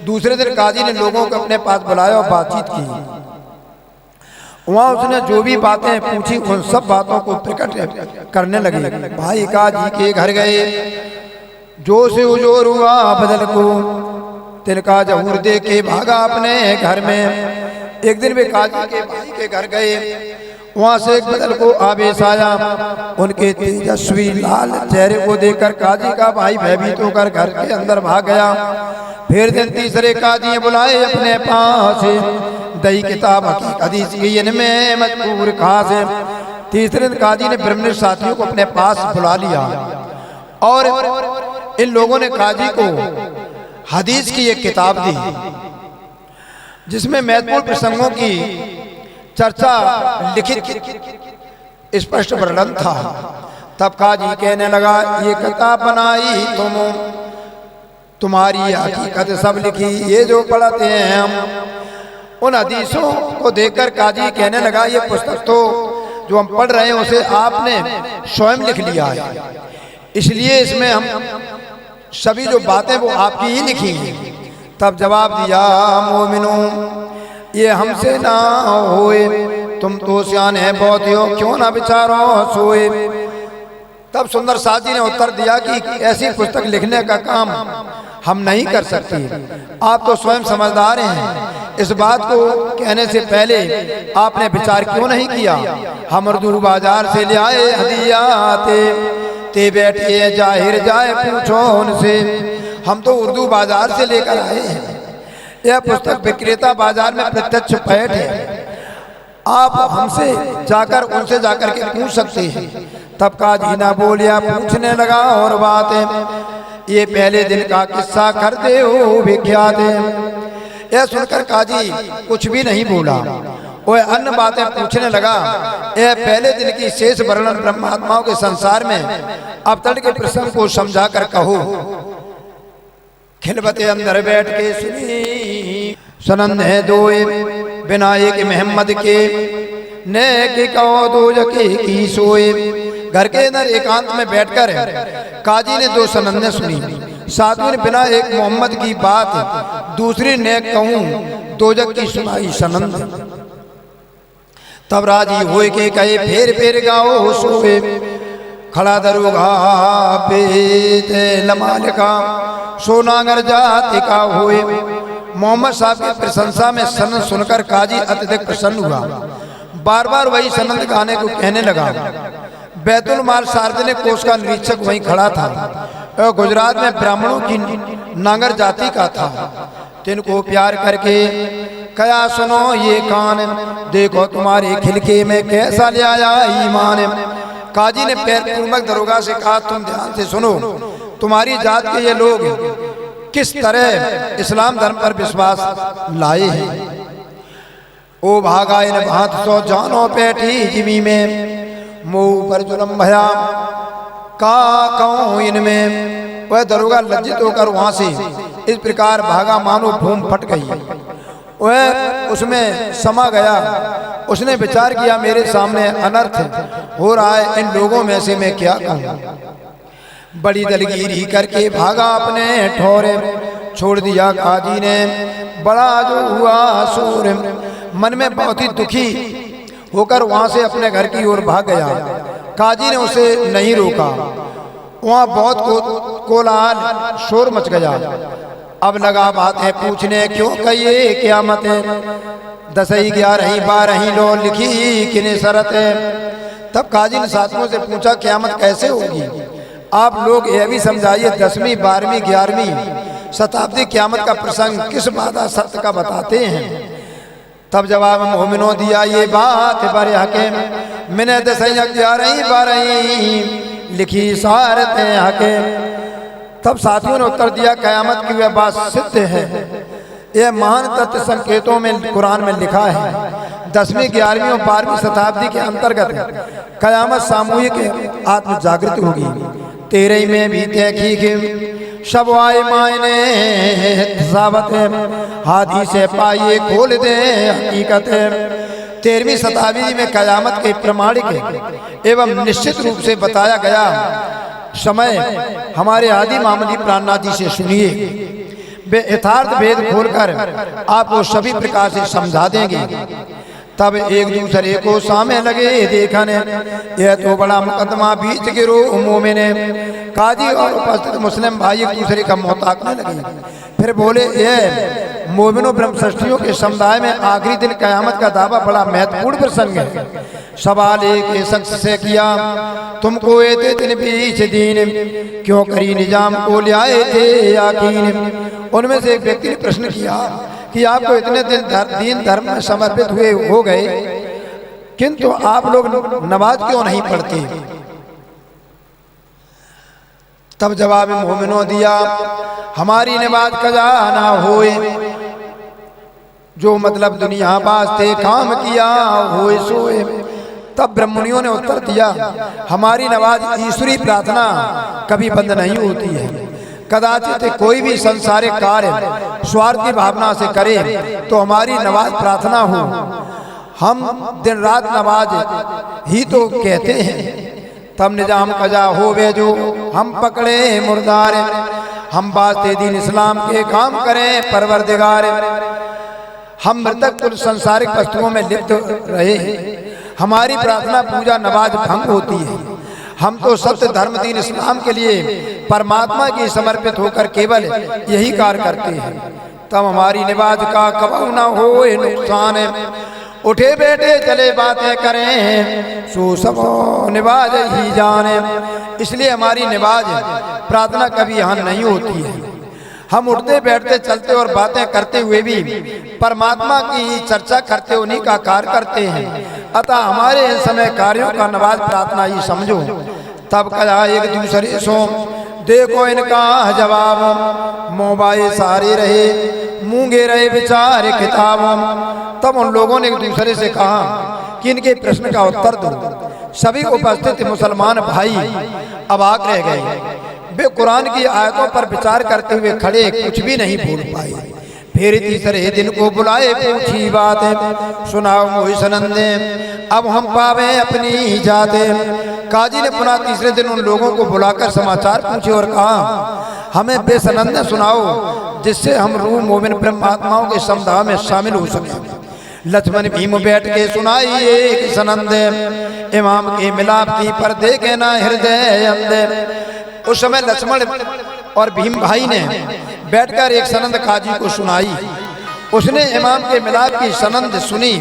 दूसरे दिन काजी ने लोगों को अपने पास बुलाया और बातचीत की। वहाँ उसने जो भी बातें पूछी उन सब बातों को प्रकट करने लगे। भाई काजी के घर गए, जो से उजोर हुआ बदल को, तिनका जहूर दे के भागा अपने घर में। एक दिन वे काजी के भाई के घर गए, वहाँ से एक बदल को आवेश आया। उनके तेजस्वी लाल चेहरे को देखकर काजी का भाई भयभीत होकर घर के अंदर भाग गया। फिर दिन तीसरे काजी बुलाए अपने पास, दई किताब हदीस इनमें मजबूर खास। तीसरे दिन काजी ने ब्रह्मनिष्ठ साथियों को अपने पास बुला लिया और इन लोगों ने काजी को हदीस की एक किताब दी, जिसमें महत्वपूर्ण प्रसंगों की चर्चा लिखित स्पष्ट वर्णन था। तब काजी कहने लगा, ये किताब बनाई तुम्हारी हकीकत सब लिखी, ये जो पढ़ते हैं हम। उन हदीसों को देखकर काजी कहने लगा, ये पुस्तक तो जो हम पढ़ रहे हैं उसे आपने स्वयं लिख लिया है, इसलिए इसमें हम सभी जो बातें वो आपकी ही लिखी हैं। तब जवाब दिया, मोमिनो ये हमसे ना होए, तुम तो सियाने हैं बहुत हो, क्यों ना विचारो सोए। तब सुंदर साजी ने उत्तर दिया कि ऐसी पुस्तक लिखने का काम हम नहीं कर सकते, आप तो स्वयं समझदार हैं। इस बात को कहने से पहले आपने विचार क्यों नहीं किया? हम उर्दू बाजार से ले आए हदियाते, ते बैठिए जाहिर जाए पूछो उनसे। हम तो उर्दू बाजार से लेकर आए हैं, यह पुस्तक विक्रेता बाजार में प्रत्यक्ष पैठ है, आप हमसे जाकर उनसे जाकर के पूछ सकते हैं। तब काजी ना बोलिया, पूछने लगा और बातें, ये पहले दिन का किस्सा करते हो विख्यात है। यह सुनकर काजी कुछ भी नहीं बोला, वह अन्य बातें पूछने लगा। यह पहले दिन की शेष वर्णन ब्रह्मात्माओं के संसार में अवतरण के प्रसंग को समझा कर कहो। खिलबते अंदर बैठ के सुनी, सनंद है दोए बिना एक मोहम्मद के, ने के कहो दो जके की सोए। घर के अंदर एकांत में बैठकर काजी ने 2 सनंदें सुनी। साधु ने बिना एक मोहम्मद की बात दूसरी ने कहूं दो जग की सुनाई सनंद। तब राजी होए के कहे फेर फेर गाओ सोए, खड़ा दरोगा पेत लमालिका सोनागर जाति का हुए। मोहम्मद साहब की प्रशंसा में सनद सुनकर काजी अत्यधिक प्रसन्न हुआ, बार बार वही सनद गाने को कहने लगा। बैतुल माल सार्वजनिक कोष का निरीक्षक वहीं खड़ा था और गुजरात में ब्राह्मणों की नांगर जाति का था। तिनको प्यार करके कया सुनो ये कान, देखो तुम्हारे खिलके में कैसा ले आया ईमान। काजी ने पैर पूर्वक दरोगा से कहा, तुम ध्यान से सुनो, तुम्हारी जात के ये लोग किस तरह इस्लाम धर्म पर विश्वास लाए हैं। ओ भागा इन भात सो जानो बैठी जिमी में, मुंह पर जुलम भया का कहूं इनमें। वह दरोगा लज्जित होकर वहां से इस प्रकार भागा मानो भूम फट गई। वह उसमें समा गया। उसने विचार किया, मेरे सामने अनर्थ हो रहा है, इन लोगों में से मैं क्या कहूं। बड़ी दलगीरी करके भागा अपने ठौरे, छोड़ दिया काजी ने बड़ा जो हुआ शोर। मन में बहुत ही दुखी होकर वहां से अपने घर की ओर भाग गया। काजी ने उसे नहीं रोका। वहां बहुत कोलाहल शोर मच गया। अब लगा बात है पूछने, क्यों कहिए क़यामत है, 10 11 12 लो लिखी किने शरत है। तब काजी ने साथियों से पूछा, क़यामत कैसे होगी, आप लोग यह भी समझाइए, 10वीं 12वीं 11वीं शताब्दी क़यामत का प्रसंग किस बाधा सत्य का बताते हैं। तब जवाब मोमिनों दिया, ये बात बड़े हके, मैंने 10 11 12 लिखी सारत हके। तब साथियों ने उत्तर दिया, क़यामत की वह बात सिद्ध है, यह महान तत्व संकेतों में कुरान में लिखा है। 10वीं 11वीं और 12वीं शताब्दी के अंतर्गत क़यामत सामूहिक आत्म जागृति होगी। 13 में भी देखी शब आए मायने सावत हाथी से पाइए खोल दे हकीकत। 13वीं शताब्दी में क़यामत के प्रमाणिक एवं निश्चित रूप से बताया गया समय हमारे आदि मामूली प्राणनाथ जी से सुनिए। वे यथार्थ भेद खोलकर आपको सभी प्रकार से समझा देंगे। तब एक दूसरे को सामने लगे देखने, यह तो बड़ा मुकदमा बीच गिरो मोमिन। काजी और उपस्थित मुस्लिम भाई एक दूसरे का मुंह ताकने लगे। फिर बोले, यह मोमिनों ब्रह्मसृष्टियों के समुदाय में आखिरी दिन क़यामत का दावा बड़ा महत्वपूर्ण प्रसंग है। सवाल एक शख्स से किया, तुमको एते दिन बीच दीन, क्यों करी निजाम को लियाए थे याकीन। उनमें से एक व्यक्ति ने प्रश्न किया कि आपको इतने दिन दीन धर्म में समर्पित हुए हो गए, किंतु आप लोग नमाज क्यों नहीं पढ़ते। तब जवाब में मोमिनों दिया, हमारी नमाज कजा ना होए, जो मतलब दुनिया वास्ते काम किया होए सोए। तब ब्रह्मणियों ने उत्तर दिया, हमारी नमाज ईश्वरी प्रार्थना कभी बंद नहीं होती है। कदाचित कोई भी संसारिक कार्य स्वार्थ की भावना से करे तो हमारी नमाज प्रार्थना हो। हम दिन रात नमाज ही तो कहते हैं। तब निजाम कजा होवे जो हम पकड़े मुर्दार, हम वास्ते दीन इस्लाम के काम करें परवरदिगार। हम मृतक कुल संसारिक वस्तुओं में लिप्त रहे, हमारी प्रार्थना पूजा नमाज भंग होती है। हम तो सत्य धर्म दीन इस्लाम के लिए परमात्मा की समर्पित होकर केवल यही कार्य करते हैं। तब हमारी नमाज का कबू न हो नुकसान, उठे बैठे चले बातें करें सो सब नमाज ही जाने। इसलिए हमारी नमाज प्रार्थना कभी यहाँ नहीं होती है। हम उठते बैठते चलते और बातें करते हुए भी परमात्मा की चर्चा करते उन्हीं का कार्य करते हैं। अतः हमारे इन समय कार्यों का नमाज प्रार्थना ही समझो। तब कहा एक दूसरे सो, देखो इनका जवाब, मोबाइल सारे रहे मूंगे रहे बेचारे किताब। तब उन लोगों ने एक दूसरे से कहा कि इनके प्रश्न का उत्तर दो। सभी उपस्थित मुसलमान भाई अबाक रह गए। वे कुरान की आयतों पर विचार करते हुए खड़े, कुछ भी नहीं बोल पाए। फिर तीसरे दिन को बुलाए पूछी बातें, सुनाओ मोहि सनंदे, अब हम पावे अपनी जाते। काजी ने पुनः तीसरे दिन उन लोगों को बुलाकर समाचार पूछे और कहा, हमें बेसनंदे सुनाओ जिससे हम रूह मोमिन ब्रह्मात्माओं के समुदाय में शामिल हो सके। लक्ष्मण भीम बैठ के सुनाई एक सनंद, इमाम के मिलाप की पर देखे ना हृदय अंध। उस समय लक्ष्मण और भीम भाई ने बैठकर एक सनंद काजी को सुनाई। उसने इमाम के मिलाप की सनंद सुनी,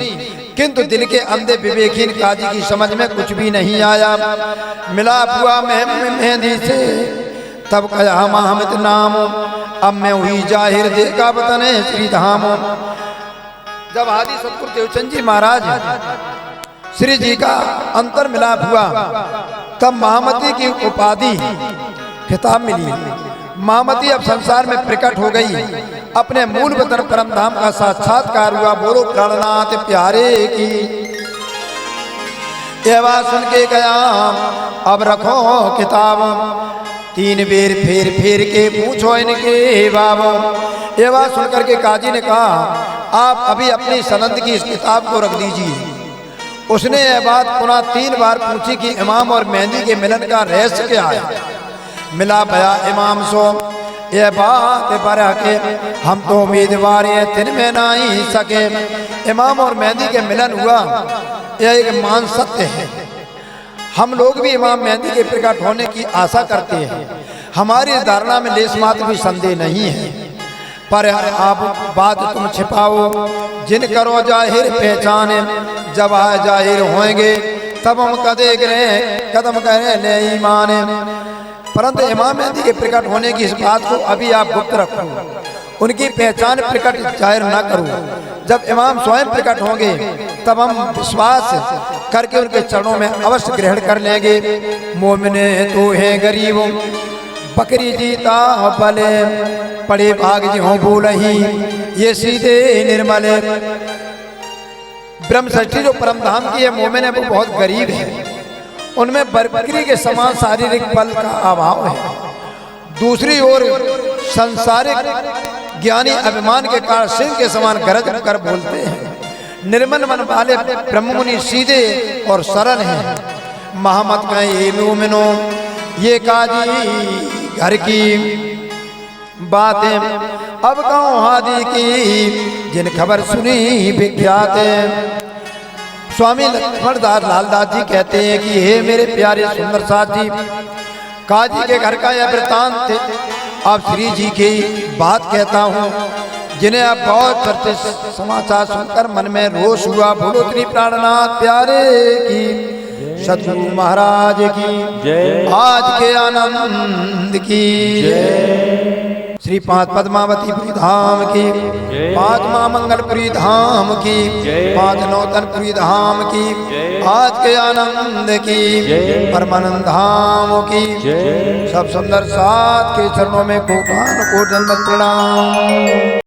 किंतु दिल के अंधे विवेकहीन काजी की समझ में कुछ भी नहीं आया। मिलाप हुआ मेहंदी से, तब कहा महमद नाम, अब मैं हुई जाहिर देखा वतन श्री धाम। जब आदि सतगुरु देवचंद जी महाराज श्री जी का अंतर मिलाप हुआ, तब महामती की उपाधि खिताब मिली। महामती अब संसार में प्रकट हो गई, अपने मूल वतन परम धाम का साक्षात्कार हुआ। बोलो प्राणनाथ प्यारे की। यह बात सुन के गया, अब रखो किताब, 3 बेर फेर फेर के पूछो इनके बाबो। यह बात सुनकर के काजी ने कहा, आप अभी अपनी सनंद की इस किताब को रख दीजिए। उसने यह बात पुनः 3 बार पूछी कि इमाम और मेहंदी के मिलन का रहस्य क्या है। मिला भया इमाम सो, यह बात पर के हम तो उम्मीदवार तिन में नहीं सके। इमाम और मेहंदी के मिलन हुआ, यह एक मान सत्य है। हम लोग भी इमाम मेहंदी के प्रकट होने की आशा करते हैं, हमारी धारणा में लेश मात्र भी संदेह नहीं है। पर आप बात तुम छिपाओ, जिन करो जाहिर पहचाने, जब आ जाहिर होंगे तब हम कदम करें ले ईमान। परंतु इमाम मेहंदी के प्रकट होने की इस बात को अभी आप गुप्त रखो, उनकी पहचान प्रकट जाहिर न करो। जब इमाम स्वयं प्रकट होंगे तब हम विश्वास करके उनके चरणों में अवश्य ग्रहण कर लेंगे। मोमिने तो है गरीब, बकरी जीता पले, पड़े भाग जी हो बोलही, ये सीधे निर्मल। ब्रह्मषष्ठी जो परम धाम की है मोमिन है, वो बहुत गरीब है, उनमें बकरी के समान शारीरिक बल का अभाव है। दूसरी ओर संसारिक ज्ञानी अभिमान के कारण सिंह के समान गरज कर बोलते हैं। निर्मल मन वाले ब्रह्ममुनि सीधे और सरल हैं। महमद कहे मोमिनो, ये काजी घर की बातें अब कहूँ हादी की, जिन खबर सुनी विख्यात। स्वामी लक्ष्मणदास लालदास जी कहते हैं कि हे मेरे प्यारे सुंदर साथी, काजी के घर का यह वृतांत आप श्री जी की बात कहता हूँ, जिन्हें आप बहुत चर्चित समाचार सुनकर मन में रोष हुआ। बोलो श्री प्राणनाथ प्यारे की, सतगुरु महाराज की, आज के आनंद की श्री 5 पद्मावतीपुरी धाम की, 5 मां मंगलपुरी धाम की, 5 नौतनपुरी धाम की, आज के आनंद की, परमानंद धाम की। सब सुंदर साथ के चरणों में कोटान कोटन प्रणाम।